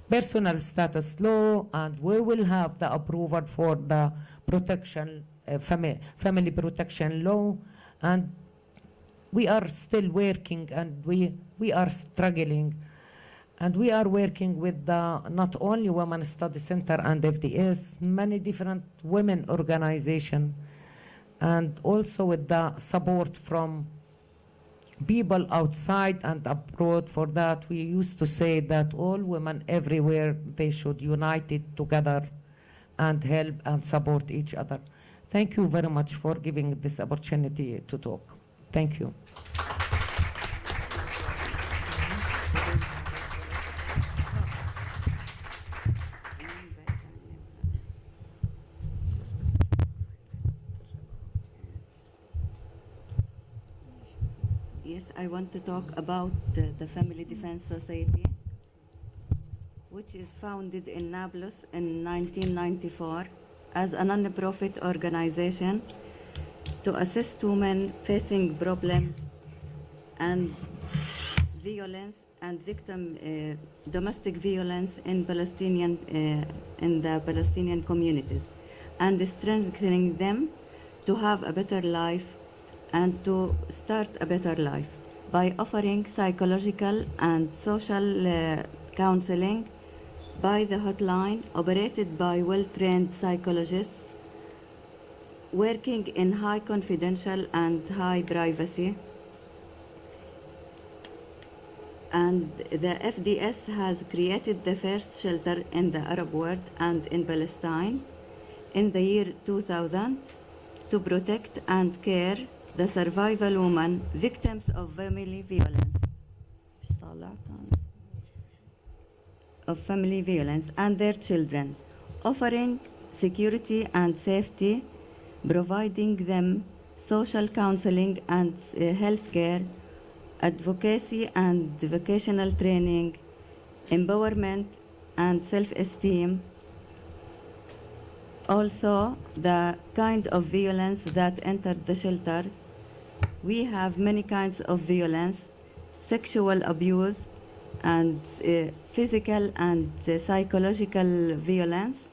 personal status law, and we will have the approval for the protection, family protection law. And we are still working, and we are struggling. And we are working with the not only Women Study Center and FDS, many different women organizations, and also with the support from people outside and abroad. For that, we used to say that all women everywhere, they should unite it together and help and support each other. Thank you very much for giving this opportunity to talk. Thank you. Yes, I want to talk about the Family Defense Society, which is founded in Nablus in 1994 as a non-profit organization to assist women facing problems and violence and domestic violence in the Palestinian communities, and strengthening them to have a better life and to start a better life by offering psychological and social counseling by the hotline operated by well-trained psychologists working in high confidential and high privacy. And the FDS has created the first shelter in the Arab world and in Palestine in the year 2000 to protect and care the survival women victims of family violence and their children, offering security and safety, providing them social counseling and health care, advocacy and vocational training, empowerment and self-esteem. Also, the kind of violence that entered the shelter, we have many kinds of violence, sexual abuse, and physical and psychological violence.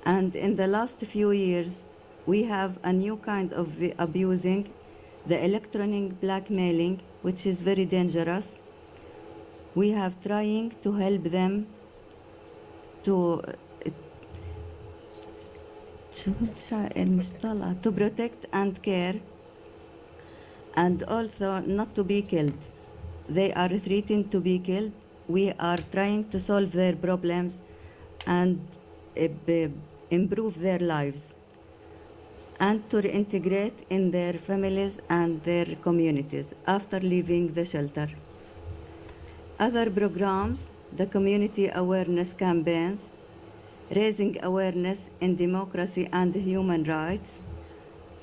And in the last few years, we have a new kind of abusing, the electronic blackmailing, which is very dangerous. We have trying to help them to protect and care, and also not to be killed. They are threatened to be killed. We are trying to solve their problems and improve their lives and to reintegrate in their families and their communities after leaving the shelter. Other programs, the community awareness campaigns, raising awareness in democracy and human rights,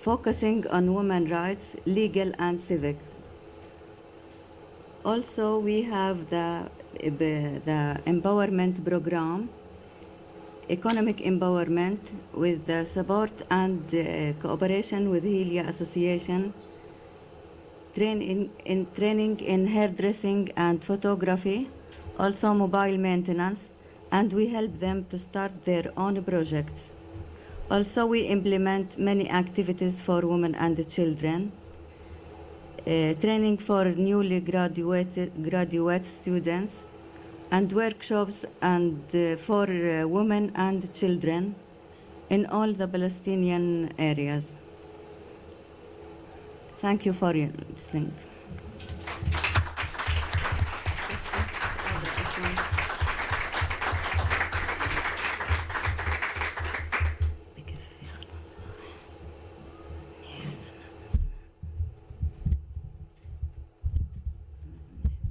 focusing on women's rights, legal and civic. Also, we have the empowerment program, economic empowerment with the support and cooperation with Helia Association, training in hairdressing and photography, also mobile maintenance, and we help them to start their own projects. Also, we implement many activities for women and children, training for newly graduate students, and workshops and for women and children in all the Palestinian areas. Thank you for your listening.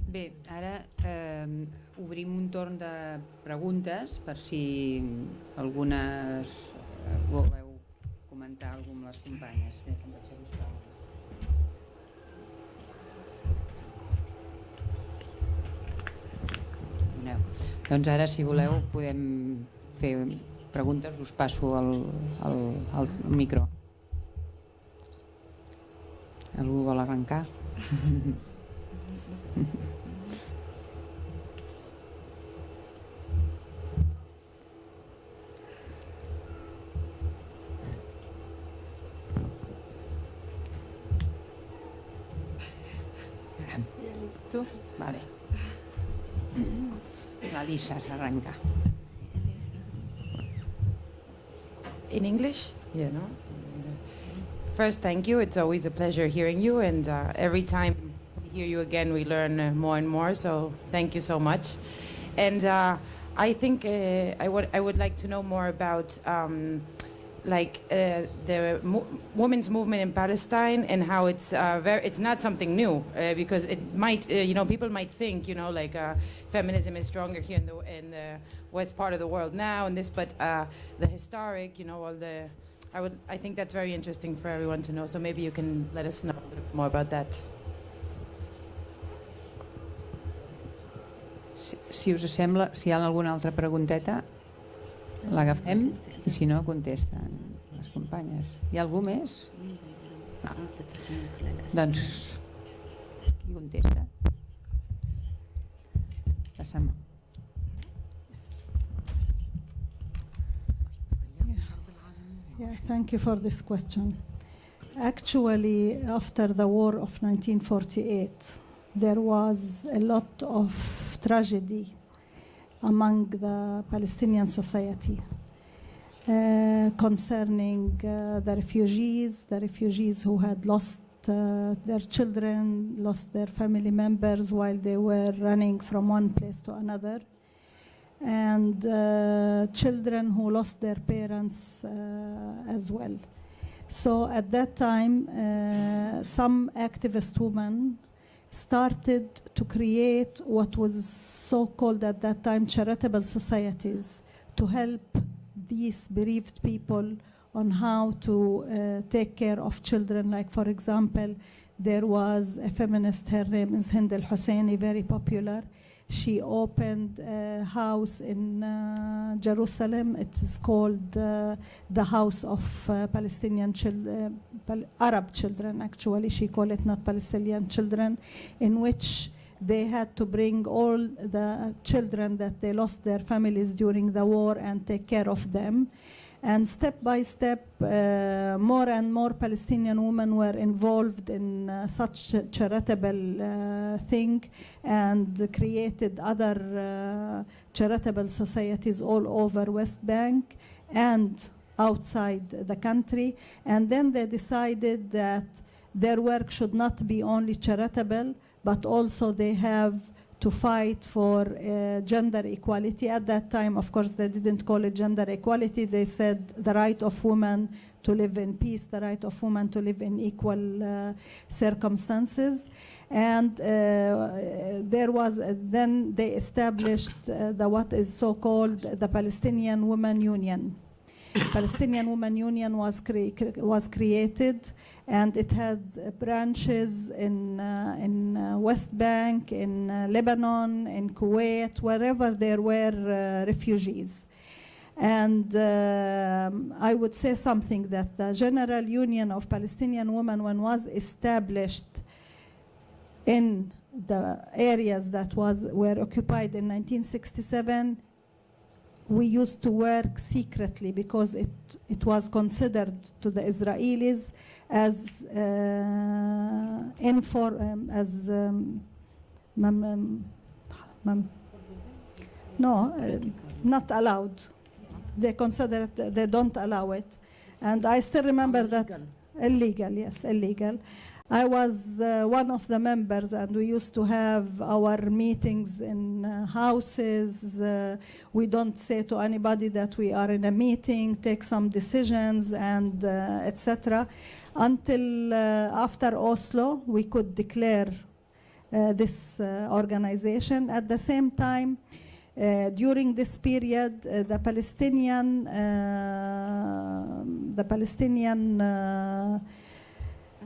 Bé, ara obrim un torn de preguntes per si algunes voleu comentar alguna amb les companyes. Bé, em vaig a buscar. Doncs ara, si voleu, podem fer preguntes. Us passo el micro. Algú vol arrencar? Tu? Vale. La Lisa s'arranca. In English? Yeah, no? First, thank you. It's always a pleasure hearing you, and every time we hear you again, we learn more and more, so thank you so much. And I think I would like to know more about the women's movement in Palestine and how it's not something new because it might people might think feminism is stronger here in the west part of the world now and this, but the historic I think that's very interesting for everyone to know, so maybe you can let us know a little bit more about that. Si us sembla, si hi ha alguna altra pregunteta, l'agafem i si no, contesten les companyes. Hi ha algú més? No. Doncs, qui contesta? Passem. Yeah, thank you for this question. Actually, after the war of 1948, there was a lot of tragedy among the Palestinian society concerning the refugees who had lost their children lost their family members while they were running from one place to another, and children who lost their parents as well. So at that time, some activist women started to create what was so-called at that time charitable societies to help these bereaved people on how to take care of children. Like, for example, there was a feminist, her name is Hind al-Husseini, very popular. She opened a house in Jerusalem. It is called the House of Palestinian Children, Arab children, actually. She called it not Palestinian children, in which they had to bring all the children that they lost their families during the war and take care of them. And step by step, more and more Palestinian women were involved in such charitable thing, and created other charitable societies all over West Bank and outside the country. And then they decided that their work should not be only charitable, but also they have to fight for gender equality. At that time, of course, they didn't call it gender equality. They said the right of women to live in peace, the right of women to live in equal circumstances. And there was, then they established what is so-called the Palestinian Women Union. Palestinian Women Union was created, and it had branches in West Bank, in Lebanon, in Kuwait, wherever there were refugees. And I would say something that the General Union of Palestinian Women, when was established in the areas that were occupied in 1967, we used to work secretly because it was considered to the Israelis as not allowed. They consider it, they don't allow it. And I still remember that illegal, yes, illegal. I was one of the members, and we used to have our meetings in houses. We don't say to anybody that we are in a meeting, take some decisions, and etc. Until after Oslo, we could declare this organization. At the same time, during this period, the Palestinian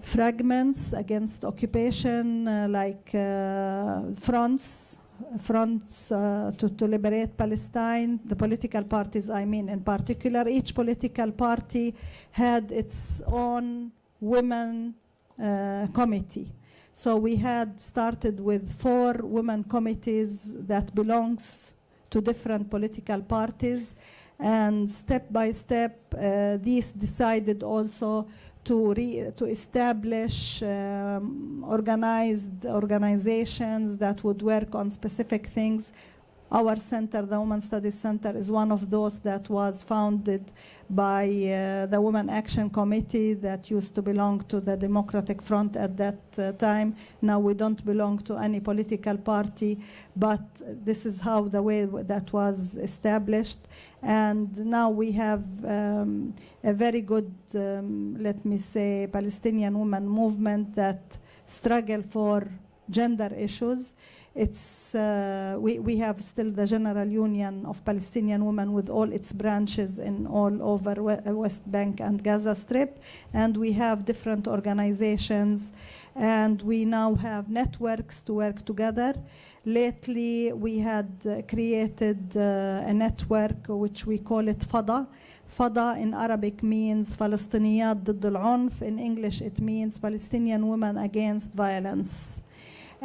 fragments against occupation, like fronts to liberate Palestine, the political parties, I mean, in particular, each political party had its own women committee. So we had started with 4 women committees that belongs to different political parties, and step by step, these decided also to establish organized organizations that would work on specific things. Our center, the Women Studies Center, is one of those that was founded by the Women Action Committee that used to belong to the Democratic Front at that time. Now we don't belong to any political party, but this is how the way that was established. And now we have a very good, let me say, Palestinian women movement that struggle for gender issues. It's we have still the General Union of Palestinian Women with all its branches in all over West Bank and Gaza Strip, and we have different organizations, and we now have networks to work together. Lately, we had created a network which we call it FADA. FADA in Arabic means Falastiniyat ضد العنف. In English, it means Palestinian Women Against Violence.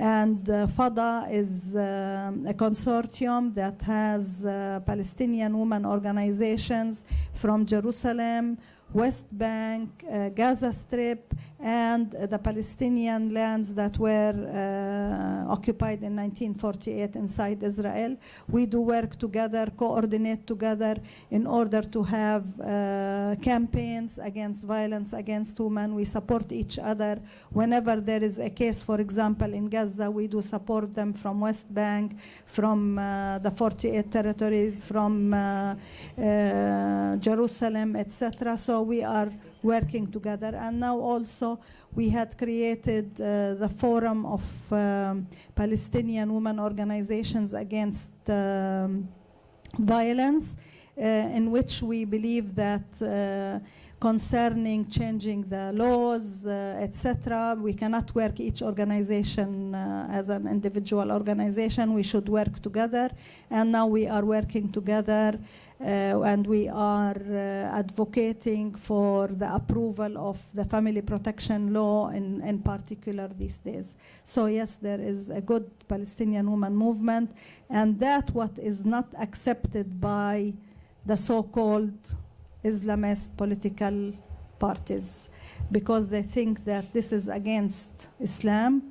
And FADA is a consortium that has Palestinian women organizations from Jerusalem, West Bank, Gaza Strip, and the Palestinian lands that were occupied in 1948 inside Israel. We do work together, coordinate together in order to have campaigns against violence against women. We support each other. Whenever there is a case, for example, in Gaza, we do support them from West Bank, from the 48 territories, from Jerusalem, etc. So we are working together. And now also we had created the Forum of Palestinian Women Organizations Against Violence, in which we believe that concerning changing the laws, etc., we cannot work each organization as an individual organization. We should work together. And now we are working together and we are advocating for the approval of the family protection law in particular these days. So yes, there is a good Palestinian women movement, and that what is not accepted by the so-called Islamist political parties, because they think that this is against Islam,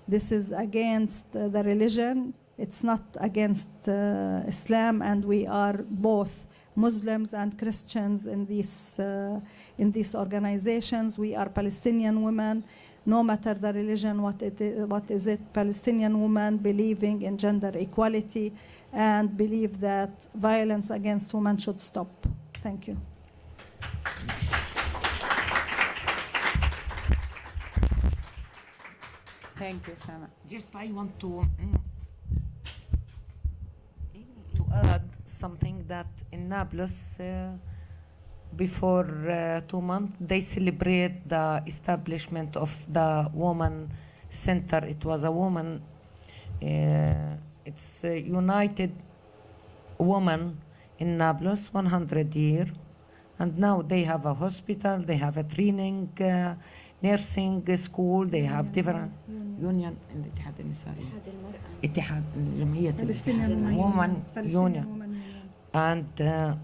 this is against the religion. It's not against Islam, and we are both Muslims and Christians in these organizations. We are Palestinian women, no matter the religion, what is it, Palestinian women believing in gender equality and believe that violence against women should stop. Thank you. Thank you, Shama. Just I want to add something that in Nablus, before 2 months, they celebrate the establishment of the woman center. It was a woman, it's a United Woman in Nablus, 100 years. And now they have a hospital, they have a training, nursing school, they have different union. الاتحاد النسائي. اتحاد جمعية الاتحاد Women Union. And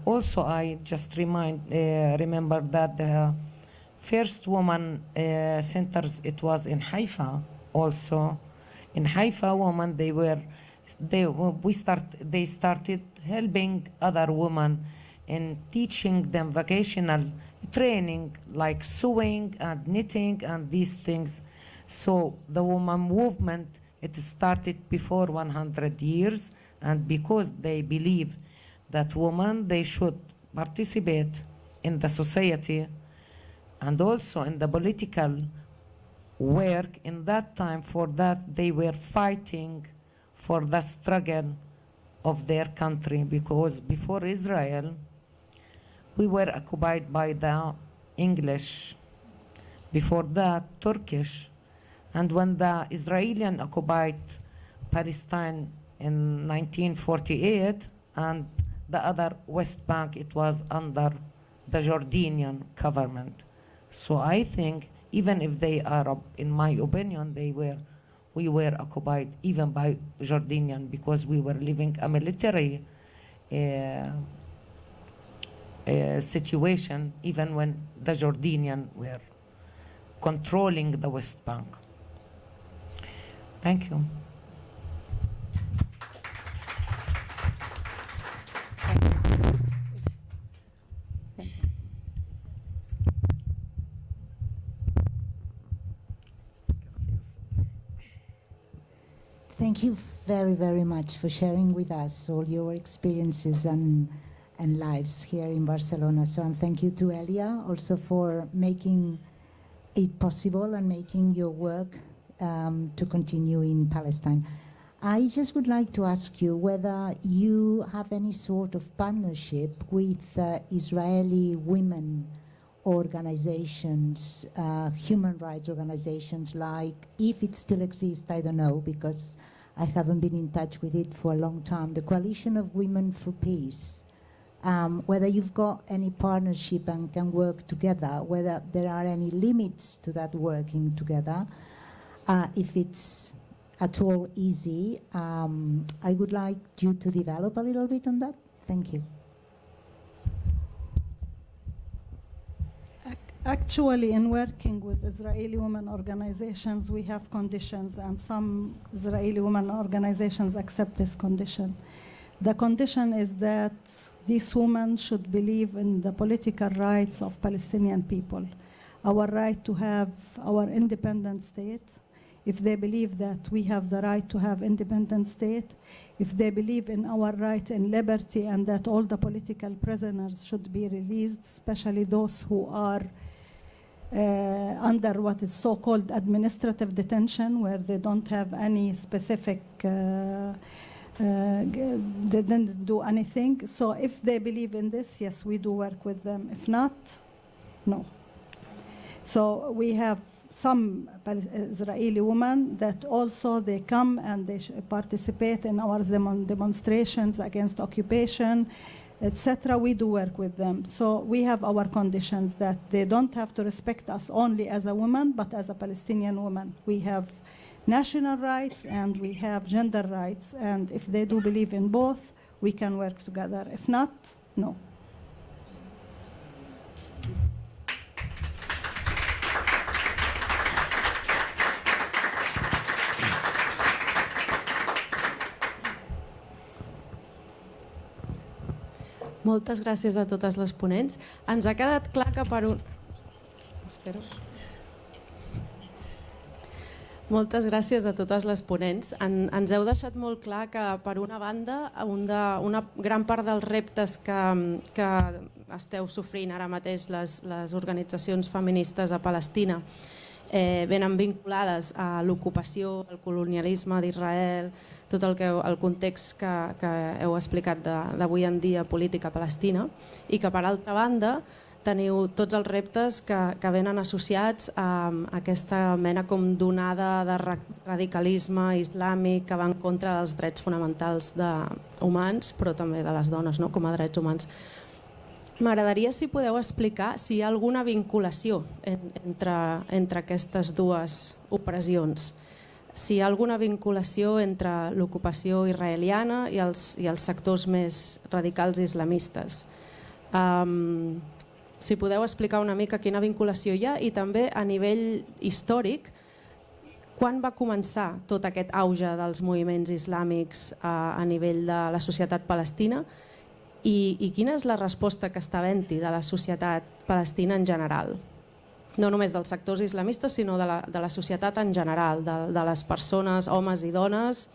also I just remember that the first woman centers, it was in Haifa also. In Haifa, women, they started helping other women in teaching them vocational training like sewing and knitting and these things. So the woman movement, it started before 100 years, and because they believe that women, they should participate in the society and also in the political work. In that time, for that, they were fighting for the struggle of their country, because before Israel, we were occupied by the English. Before that, Turkish. And when the Israelis occupied Palestine in 1948, and the other West Bank, it was under the Jordanian government. So I think, even if they are, in my opinion, we were occupied even by Jordanian, because we were living a military situation, even when the Jordanians were controlling the West Bank. Thank you. Thank you very, very much for sharing with us all your experiences and lives here in Barcelona. So, and thank you to Elia also for making it possible and making your work to continue in Palestine. I just would like to ask you whether you have any sort of partnership with Israeli women organizations, human rights organizations, like, if it still exists, I don't know, because I haven't been in touch with it for a long time, the Coalition of Women for Peace. Whether you've got any partnership and can work together, whether there are any limits to that working together, if it's at all easy. I would like you to develop a little bit on that. Thank you. Actually, in working with Israeli women organizations, we have conditions, and some Israeli women organizations accept this condition. The condition is that these women should believe in the political rights of Palestinian people, our right to have our independent state. If they believe that we have the right to have independent state, if they believe in our right in liberty and that all the political prisoners should be released, especially those who are under what is so-called administrative detention, where they don't have any specific, they didn't do anything. So if they believe in this, yes, we do work with them. If not, no. So we have some Israeli women that also they come and they participate in our demonstrations against occupation, etc. We do work with them. So we have our conditions that they don't have to respect us only as a woman, but as a Palestinian woman. We have national rights and we have gender rights. And if they do believe in both, we can work together. If not, no. Moltes gràcies a totes les ponents. Ens ha quedat clar que per un... Espero. Moltes gràcies a totes les ponents. Ens heu deixat molt clar que, per una banda, una gran part dels reptes que esteu sofrint ara mateix les organitzacions feministes a Palestina venen vinculades a l'ocupació, al colonialisme d'Israel, tot el context que heu explicat d'avui en dia política a Palestina, i que, per altra banda, teniu tots els reptes que venen associats a aquesta mena com d'onada de radicalisme islàmic que va en contra dels drets fonamentals humans, però també de les dones, no? Com a drets humans. M'agradaria si podeu explicar si hi ha alguna vinculació entre aquestes dues opressions, si hi ha alguna vinculació entre l'ocupació israeliana i els sectors més radicals islamistes. Si podeu explicar una mica quina vinculació hi ha, i també a nivell històric, quan va començar tot aquest auge dels moviments islàmics a nivell de la societat palestina, i quina és la resposta que està havent-hi de la societat palestina en general? No només dels sectors islamistes, sinó de la societat en general, de les persones, homes i dones.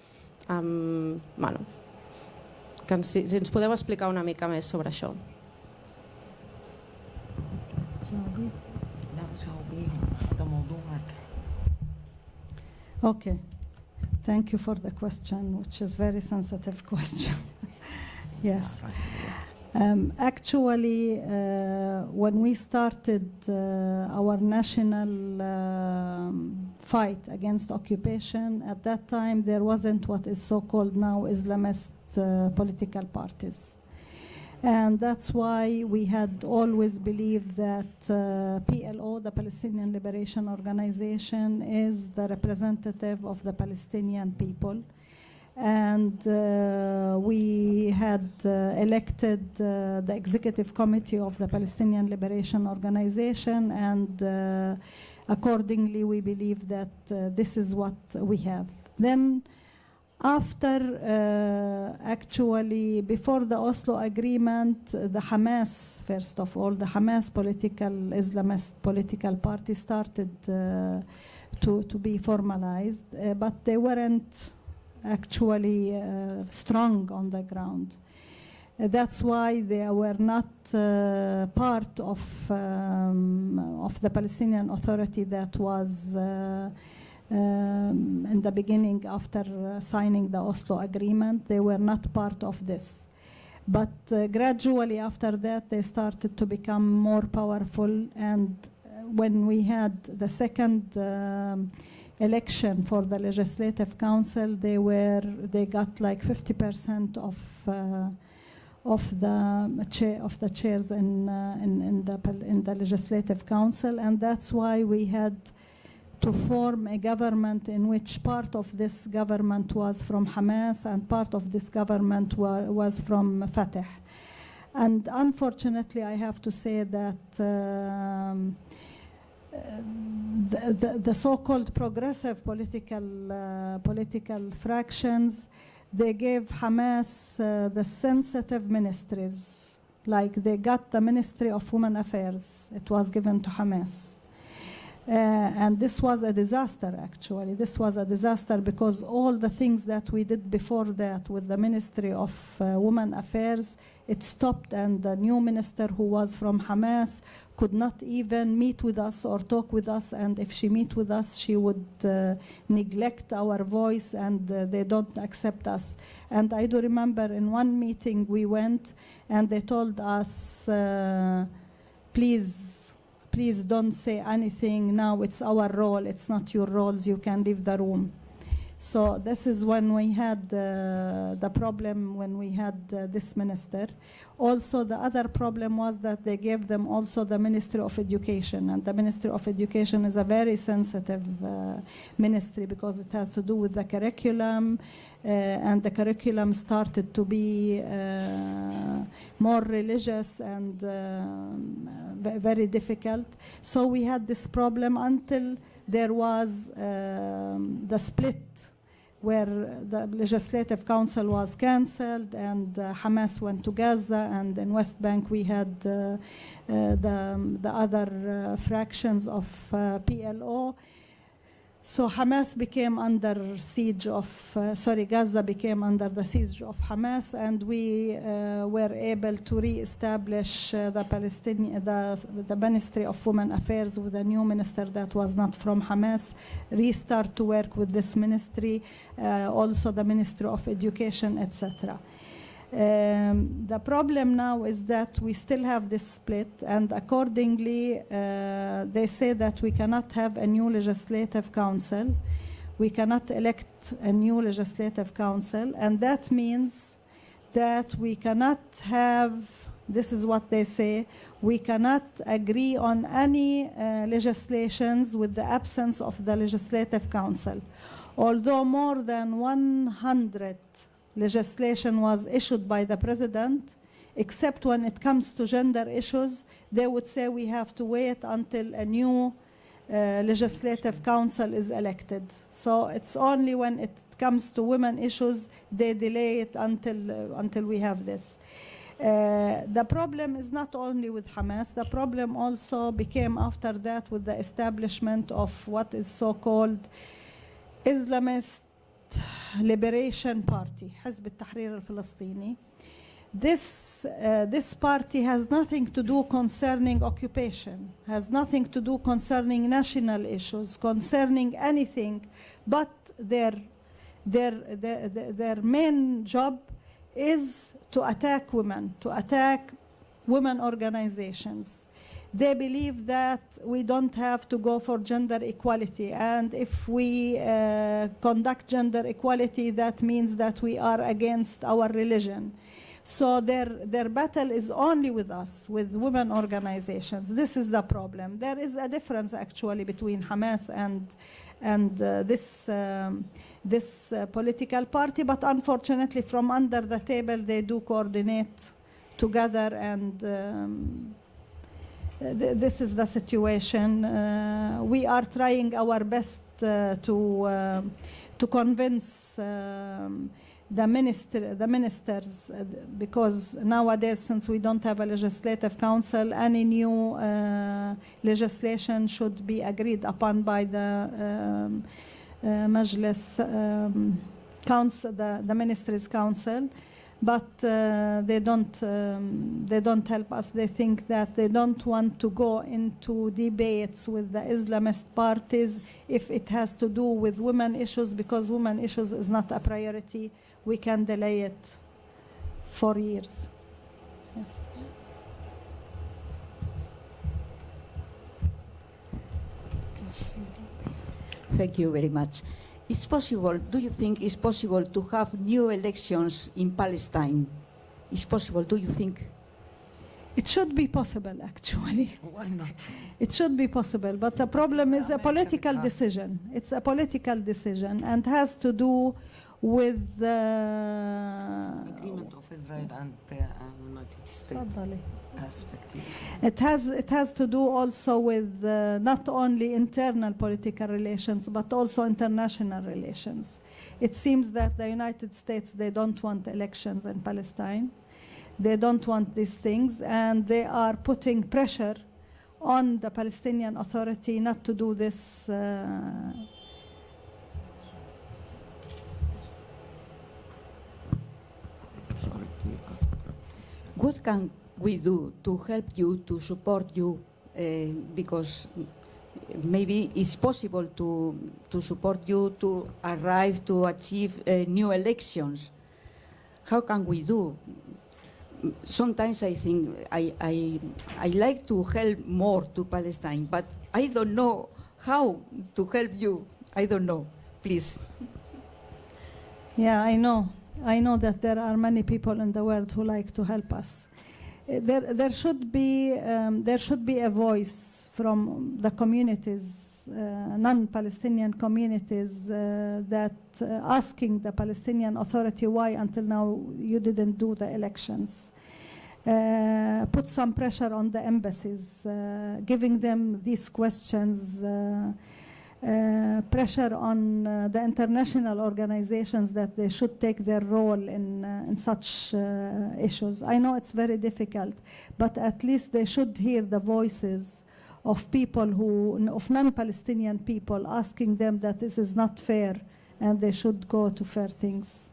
Si ens podeu explicar una mica més sobre això. Okay, thank you for the question, which is a very sensitive question. Yes. Actually, when we started our national fight against occupation, at that time there wasn't what is so-called now Islamist political parties. And that's why we had always believed that PLO, the Palestinian Liberation Organization, is the representative of the Palestinian people. And we had elected the executive committee of the Palestinian Liberation Organization, and accordingly we believe that this is what we have. Then after, actually, before the Oslo Agreement, the Hamas, first of all, the Hamas Islamist political party started to be formalized, but they weren't actually strong on the ground. That's why they were not part of the Palestinian Authority that was in the beginning after signing the Oslo Agreement. They were not part of this. But gradually after that they started to become more powerful, and when we had the second election for the Legislative Council, they got like 50% of the chairs in the Legislative Council, and that's why we had to form a government in which part of this government was from Hamas and part of this government was from Fatah. And unfortunately, I have to say that the so-called progressive political fractions, they gave Hamas the sensitive ministries. Like they got the Ministry of Women Affairs. It was given to Hamas. And this was a disaster, actually. This was a disaster because all the things that we did before that with the Ministry of Women Affairs, it stopped, and the new minister who was from Hamas could not even meet with us or talk with us, and if she meet with us, she would neglect our voice, and they don't accept us. And I do remember in one meeting we went, and they told us, please don't say anything now, it's our role, it's not your roles, you can leave the room. So this is when we had the problem when we had this minister. Also, the other problem was that they gave them also the Ministry of Education, and the Ministry of Education is a very sensitive ministry because it has to do with the curriculum, and the curriculum started to be more religious and very difficult. So we had this problem until there was the split where the Legislative Council was cancelled and Hamas went to Gaza, and in West Bank we had the other fractions of PLO. So Hamas became under siege of, Gaza became under the siege of Hamas, and we were able to re-establish the Ministry of Women Affairs with a new minister that was not from Hamas, restart to work with this ministry, also the Ministry of Education, etc. The problem now is that we still have this split, and accordingly they say that we cannot have a new legislative council, we cannot elect a new legislative council, and that means that we cannot have, this is what they say, we cannot agree on any legislations with the absence of the legislative council. Although more than 100 legislation was issued by the president, except when it comes to gender issues, they would say we have to wait until a new legislative council is elected. So it's only when it comes to women issues, they delay it until we have this. The problem is not only with Hamas, the problem also became after that with the establishment of what is so-called Islamist Liberation Party, حزب التحرير الفلسطيني. This party has nothing to do concerning occupation, has nothing to do concerning national issues, concerning anything, but their main job is to attack women organizations. They believe that we don't have to go for gender equality, and if we conduct gender equality, that means that we are against our religion. So their battle is only with us, with women organizations. This is the problem. There is a difference actually between Hamas and this political party, but unfortunately from under the table they do coordinate together, and this is the situation. We are trying our best to convince the ministers, because nowadays, since we don't have a legislative council, any new legislation should be agreed upon by the Majlis council, the ministries' council. But they don't help us. They think that they don't want to go into debates with the Islamist parties if it has to do with women issues, because women issues is not a priority. We can delay it for years. Yes. Thank you very much. It's possible, do you think it's possible to have new elections in Palestine? It's possible, do you think? It should be possible, actually. Why not? It should be possible, but the problem is a political decision. It's a political decision and has to do with the agreement of Israel Israel and United States تفضلي. perspective. It has to do also with not only internal political relations but also international relations. It seems that the United States, they don't want elections in Palestine. They don't want these things, and they are putting pressure on the Palestinian Authority not to do this. What can we do to help you, to support you? Because maybe it's possible to support you to arrive to achieve new elections. How can we do? Sometimes I think I like to help more to Palestine, but I don't know how to help you. I don't know. Please. Yeah, I know. I know that there are many people in the world who like to help us. There should be a voice from the communities, non-Palestinian communities, that asking the Palestinian Authority why until now you didn't do the elections. Put some pressure on the embassies, giving them these questions. Pressure on the international organizations that they should take their role in such issues. I know it's very difficult, but at least they should hear the voices of people of non-Palestinian people, asking them that this is not fair and they should go to fair things.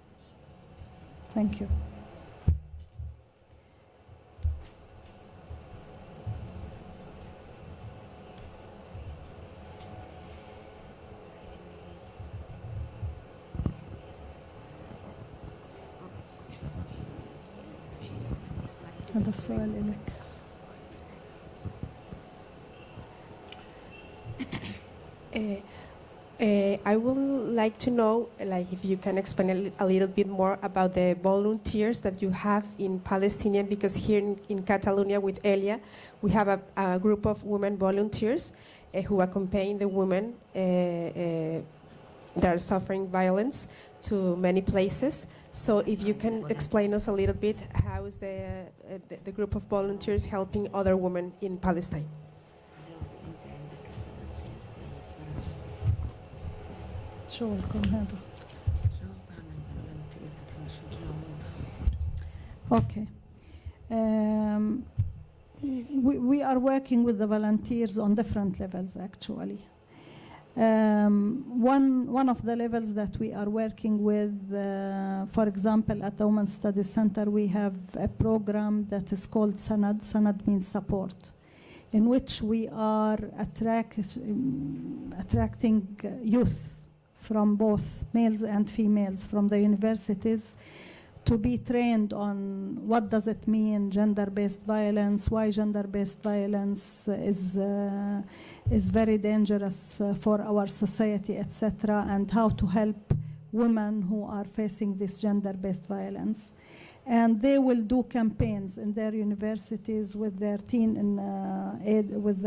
Thank you. هذا السؤال لك. I would like to know, like, if you can explain a little bit more about the volunteers that you have in Palestinian, because here in Catalonia with Elia, we have a group of women volunteers who accompany the women that are suffering violence to many places. So if you can explain us a little bit, how is the group of volunteers helping other women in Palestine? Okay. We are working with the volunteers on different levels, actually. One of the levels that we are working with, for example, at the Women's Studies Center, we have a program that is called Sanad. Sanad means support, in which we are attracting youth from both males and females from the universities to be trained on what does it mean gender-based violence, why gender-based violence is very dangerous for our society, etc., and how to help women who are facing this gender-based violence. And they will do campaigns in their universities with their with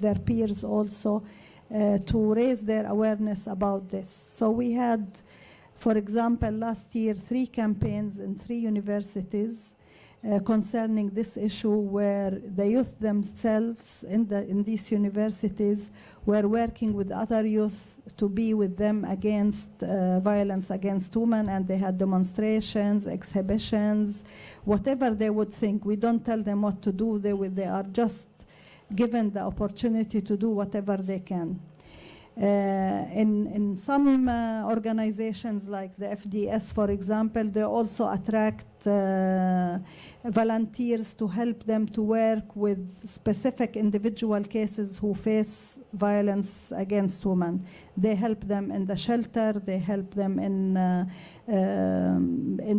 their peers also, to raise their awareness about this. So we had, for example, last year 3 campaigns in 3 universities concerning this issue, where the youth themselves in these universities were working with other youth to be with them against violence against women, and they had demonstrations, exhibitions, whatever they would think. We don't tell them what to do. They are just given the opportunity to do whatever they can. In some organizations like the FDS, for example, they also attract volunteers to help them to work with specific individual cases who face violence against women. They help them in the shelter, they help them in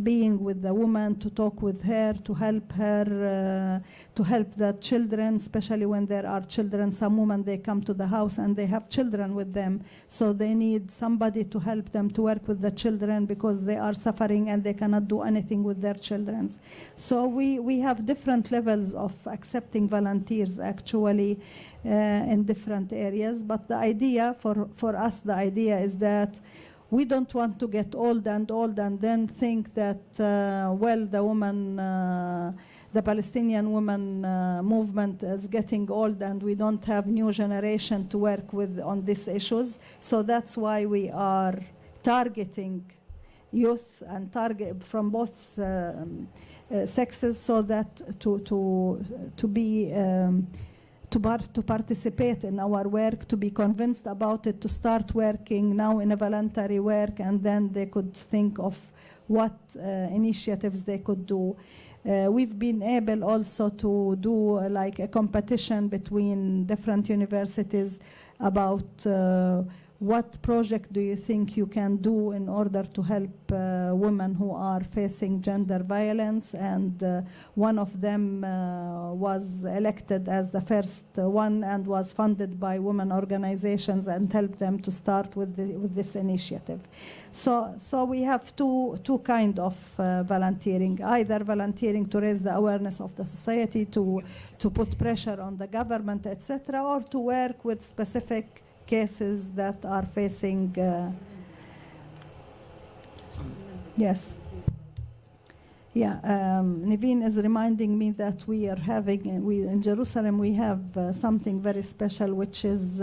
being with the woman, to talk with her, to help her, to help the children, especially when there are children. Some women, they come to the house and they have children with them, so they need somebody to help them to work with the children because they are suffering and they cannot do anything with their children. So we have different levels of accepting volunteers, actually, in different areas. But the idea for us, the idea is that we don't want to get old and then think that, well, the Palestinian women movement is getting old and we don't have new generation to work with on these issues. So that's why we are targeting youth and target from both sexes, so that to participate in our work, to be convinced about it, to start working now in a voluntary work, and then they could think of what initiatives they could do. We've been able also to do like a competition between different universities about what project do you think you can do in order to help women who are facing gender violence, and one of them was elected as the first one and was funded by women organizations and helped them to start with this initiative. So we have two kind of volunteering, either volunteering to raise the awareness of the society, to put pressure on the government, etc., or to work with specific cases that are facing yes. Yeah, Niveen is reminding me that we are having, in Jerusalem we have something very special, which is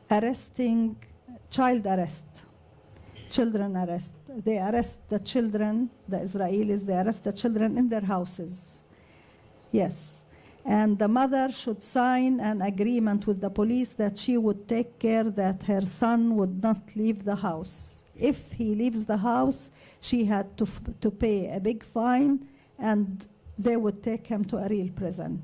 arresting, child arrest, children arrest. They arrest the children, the Israelis, they arrest the children in their houses. Yes. And the mother should sign an agreement with the police that she would take care that her son would not leave the house. If he leaves the house, she had to pay a big fine, and they would take him to a real prison.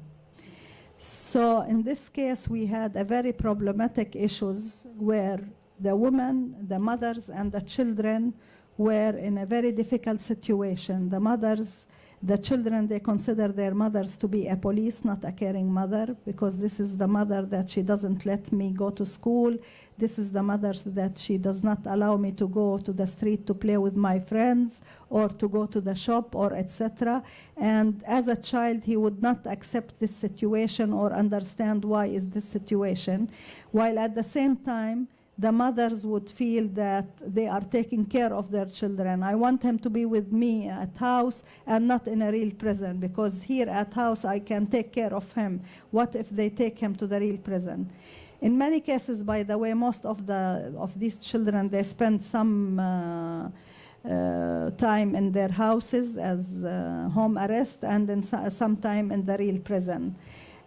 So in this case, we had a very problematic issues where the women, the mothers, and the children were in a very difficult situation. The children, they consider their mothers to be a police, not a caring mother, because this is the mother that she doesn't let me go to school. This is the mother that she does not allow me to go to the street to play with my friends or to go to the shop or etc. And as a child, he would not accept this situation or understand why is this situation, while at the same time, the mothers would feel that they are taking care of their children. I want him to be with me at house and not in a real prison, because here at house I can take care of him. What if they take him to the real prison? In many cases, by the way, most of these children, they spend some time in their houses as home arrest, and then some time in the real prison.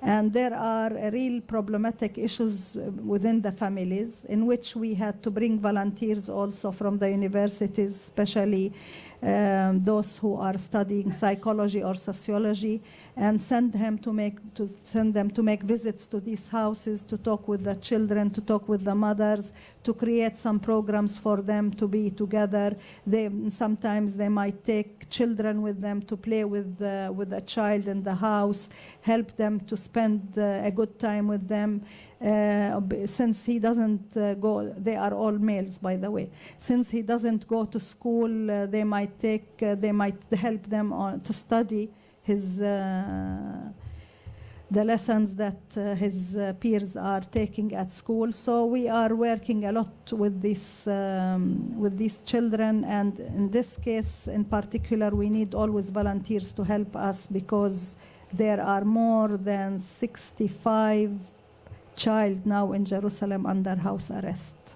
And there are real problematic issues within the families, in which we had to bring volunteers also from the universities, especially those who are studying psychology or sociology, and send them to make visits to these houses, to talk with the children, to talk with the mothers, to create some programs for them to be together. Sometimes they might take children with them to play with a child in the house, help them to spend a good time with them. Since he doesn't go, they are all males, by the way. Since he doesn't go to school, they might help them to study the lessons that his peers are taking at school. So we are working a lot with these children, and in this case in particular, we need always volunteers to help us, because there are more than 65 child now in Jerusalem under house arrest.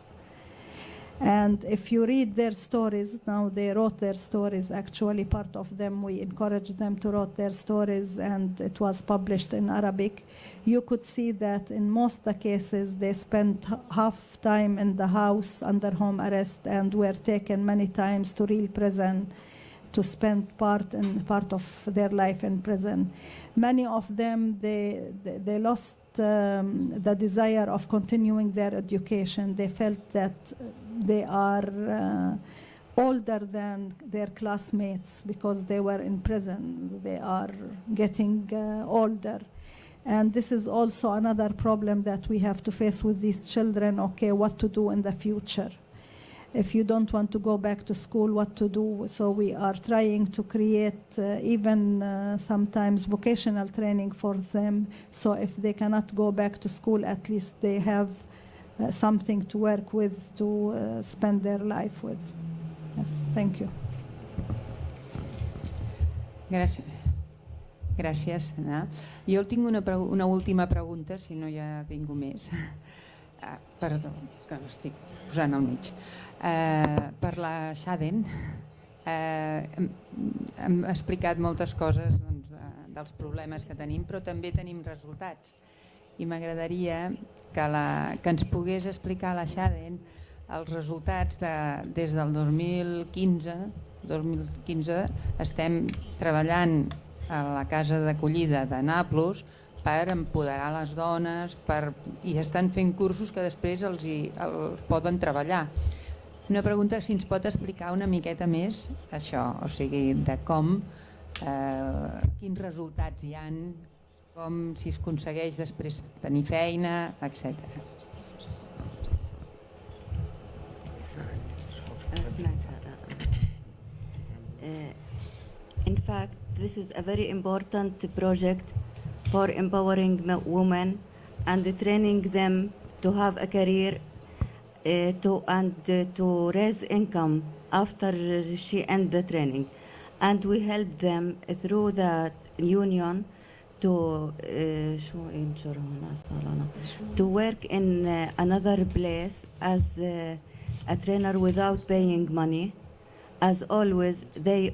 And if you read their stories, now they wrote their stories, actually part of them, we encouraged them to write their stories, and it was published in Arabic. You could see that in most of the cases, they spent half time in the house under home arrest and were taken many times to real prison to spend part of their life in prison. Many of them, they lost the desire of continuing their education. They felt that they are older than their classmates because they were in prison. They are getting older. And this is also another problem that we have to face with these children. Okay, what to do in the future? If you don't want to go back to school, what to do? So we are trying to create even sometimes vocational training for them. So if they cannot go back to school, at least they have something to work with, to spend their life with. Yes, thank you. Gràcies. Gràcies, Anna. Jo tinc una última pregunta, si no ja tinc més. Perdó, que l'estic posant al mig. Per la Shaden, hem explicat moltes coses dels problemes que tenim, però també tenim resultats. I m'agradaria que ens pogués explicar la Shaden els resultats des del 2015 estem treballant a la casa d'acollida de Nàpols per empoderar les dones i estan fent cursos que després els poden treballar. Una pregunta, si ens pot explicar una miqueta més això, o sigui, de com, quins resultats hi han, com si es aconsegueix després tenir feina, etc. In fact, this is a very important project for empowering women and training them to have a career to raise income after she ends the training. And we help them through the union to work in another place as a trainer without paying money. As always, they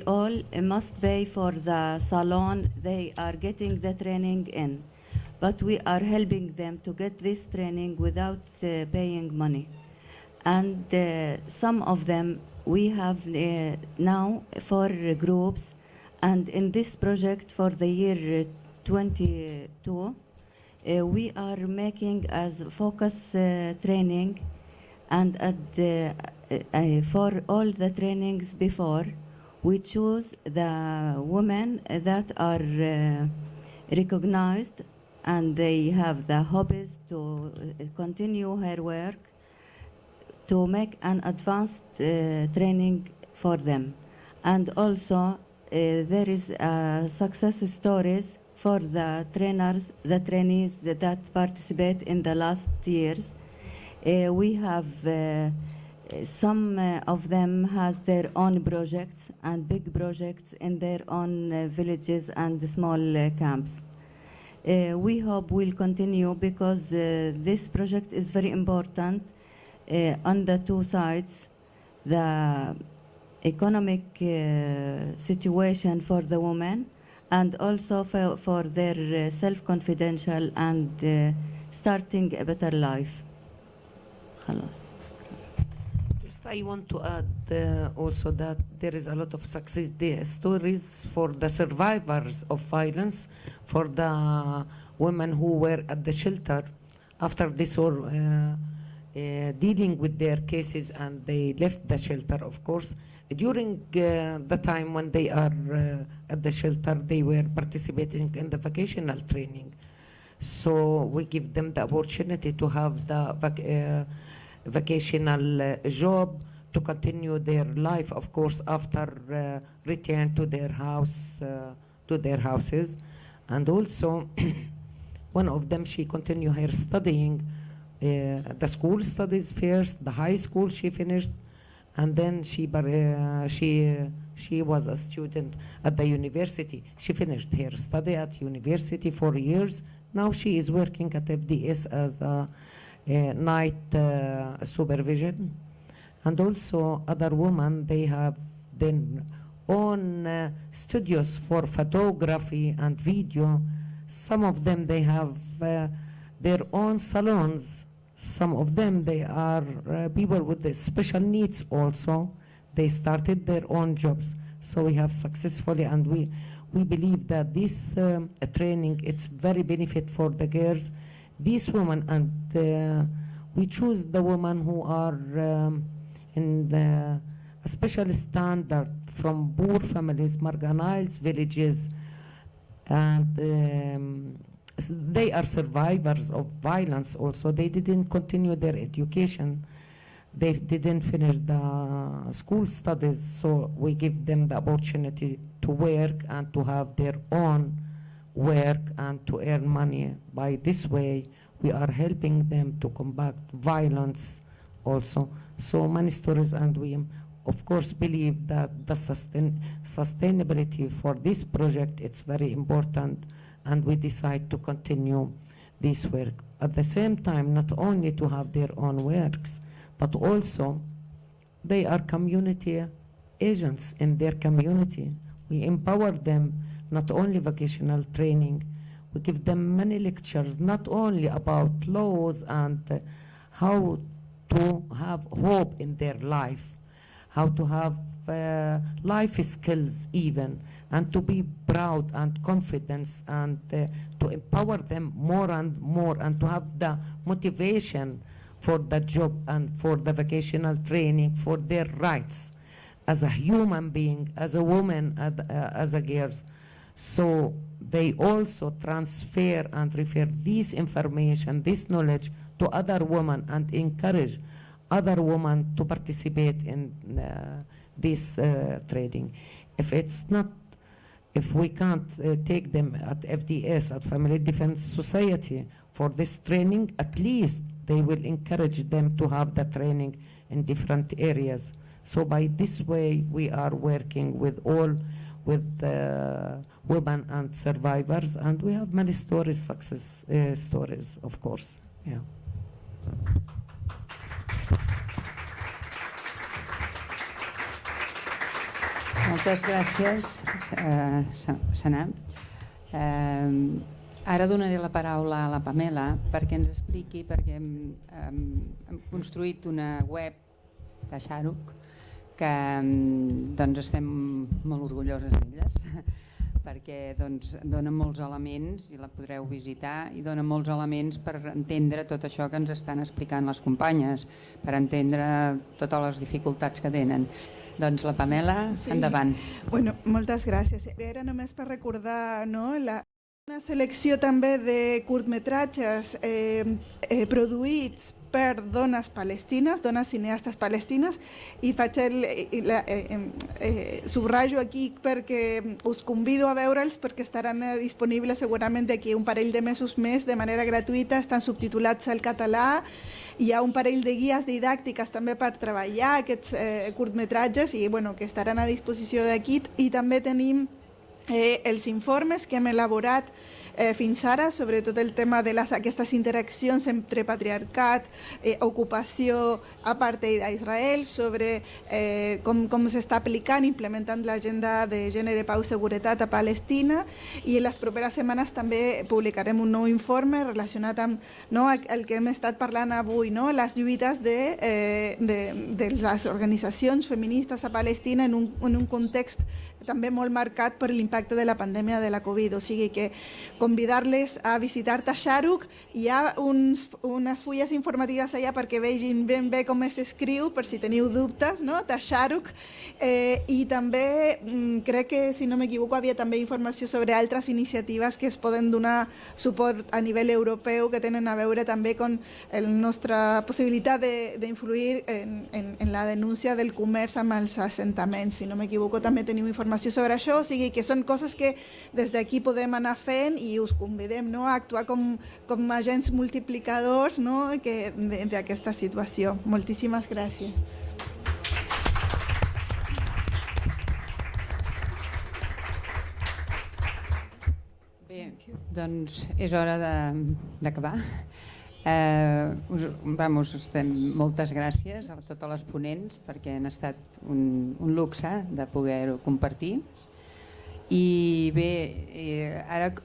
all must pay for the salon they are getting the training in. But we are helping them to get this training without paying money. And some of them we have now 4 groups. And in this project for the year 22, we are making as focus training, and for all the trainings before, we choose the women that are recognized and they have the hobbies to continue her work, to make an advanced training for them. And also there is success stories for the trainees that participate in the last years. We have some of them has their own projects and big projects in their own villages and small camps. We hope we'll continue because this project is very important on the 2 sides. The economic situation for the women and also for their self-confidential and starting a better life. Just I want to add also that there is a lot of success stories for the survivors of violence, for the women who were at the shelter after this all dealing with their cases and they left the shelter, of course. During the time when they are at the shelter, they were participating in the vocational training. So we give them the opportunity to have the vocational job, to continue their life, of course, after return to their house, to their houses. And also, one of them, she continued her studying, the school studies first, the high school she finished, and then she was a student at the university. She finished her study at university 4 years. Now she is working at FDS as a night supervision. And also other women, they have their own studios for photography and video. Some of them, they have their own salons. Some of them, they are people with the special needs also. They started their own jobs. So we have successfully, and we believe that this training, it's very benefit for the girls. These women, and we choose the women who are in the special standard from poor families, marginalized villages, and they are survivors of violence also. They didn't continue their education. They didn't finish the school studies, so we give them the opportunity to work and to have their own work and to earn money. By this way, We are helping them to combat violence also. So many stories, and we of course believe that the sustainability for this project it's very important, and we decide to continue this work. At the same time, not only to have their own works, but also they are community agents in their community. We empower them, not only vocational training, we give them many lectures, not only about laws and how to have hope in their life, how to have life skills even, and to be proud and confidence, and to empower them more and more, and to have the motivation for the job and for the vocational training, for their rights as a human being, as a woman, as a girl. So they also transfer and refer this information, this knowledge to other women, and encourage other women to participate in this training. If we can't take them at FDS, at Family Defense Society, for this training, at least they will encourage them to have the training in different areas. So by this way, we are working with women and survivors, and we have many stories, success stories, of course. Yeah. Moltes gràcies, Sana. Ara donaré la paraula a la Pamela perquè ens expliqui, perquè hem construït una web de Xàruc que doncs, estem molt orgulloses d'elles perquè doncs, dona molts elements, i la podreu visitar, i dona molts elements per entendre tot això que ens estan explicant les companyes, per entendre totes les dificultats que tenen. Doncs la Pamela, sí. Endavant. Bueno, moltes gràcies. Era només per recordar, no, una selecció també de curtmetratges produïts per dones palestines, dones cineastes palestines, i faig subratllo aquí perquè us convido a veure'ls, perquè estaran disponibles segurament d'aquí un parell de mesos més de manera gratuïta, estan subtitulats al català, hi ha un parell de guies didàctiques també per treballar aquests curtmetratges i bueno, que estaran a disposició d'aquí, i també tenim els informes que hem elaborat fins ara, sobretot el tema d'aquestes interaccions entre patriarcat, ocupació, apartheid d'Israel, sobre com s'està aplicant, implementant l'agenda de gènere, pau i seguretat a Palestina, i en les properes setmanes també publicarem un nou informe relacionat amb el que hem estat parlant avui, les lluites de les organitzacions feministes a Palestina en un context també molt marcat per l'impacte de la pandèmia de la Covid. O sigui que convidar-les a visitar Xàruc. Hi ha unes fulles informatives allà perquè vegin ben bé com s'escriu, per si teniu dubtes, no? Xàruc. I també crec que, si no m'equivoco, havia també informació sobre altres iniciatives que es poden donar suport a nivell europeu, que tenen a veure també amb la nostra possibilitat d'influir en la denúncia del comerç amb els assentaments. Si no m'equivoco, també teniu informació sobre això, o sigui que són coses que des d'aquí podem anar fent, i us convidem a actuar com agents multiplicadors d'aquesta situació. Moltíssimes gràcies. Bé, doncs és hora d'acabar. Moltes gràcies a totes les ponents perquè han estat un luxe de poder-ho compartir. I bé,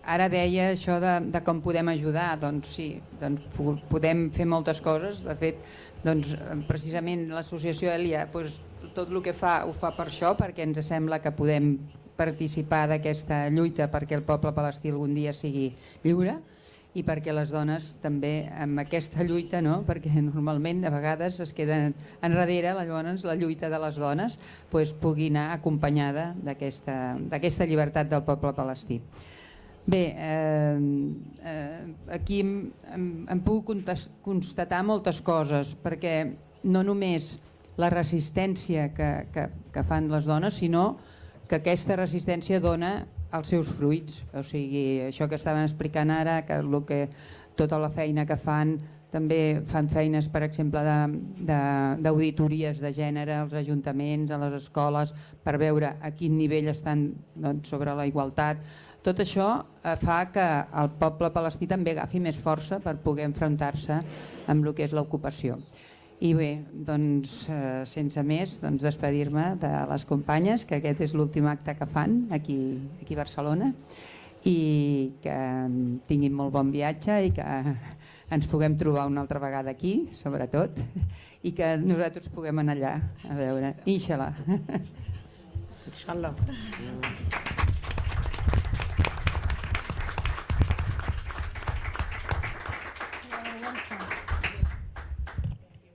ara deia això de com podem ajudar. Doncs sí, podem fer moltes coses. De fet, precisament l'associació Elia tot el que fa ho fa per això, perquè ens sembla que podem participar d'aquesta lluita perquè el poble palestí algun dia sigui lliure, i perquè les dones també amb aquesta lluita, perquè normalment a vegades es queden enrere, llavors la lluita de les dones pugui anar acompanyada d'aquesta llibertat del poble palestí. Bé, aquí hem pogut constatar moltes coses, perquè no només la resistència que fan les dones, sinó que aquesta resistència dona els seus fruits. O sigui, això que estaven explicant ara, que el que tota la feina que fan. També fan feines, per exemple, d'auditories de gènere als ajuntaments, a les escoles, per veure a quin nivell estan sobre la igualtat. Tot això fa que el poble palestí també agafi més força per poder enfrontar-se amb el que és l'ocupació. I bé, doncs, sense més, despedir-me de les companyes, que aquest és l'últim acte que fan aquí a Barcelona, i que tinguin molt bon viatge i que ens puguem trobar una altra vegada aquí, sobretot, i que nosaltres puguem anar allà a veure. Inshallah. Inshallah.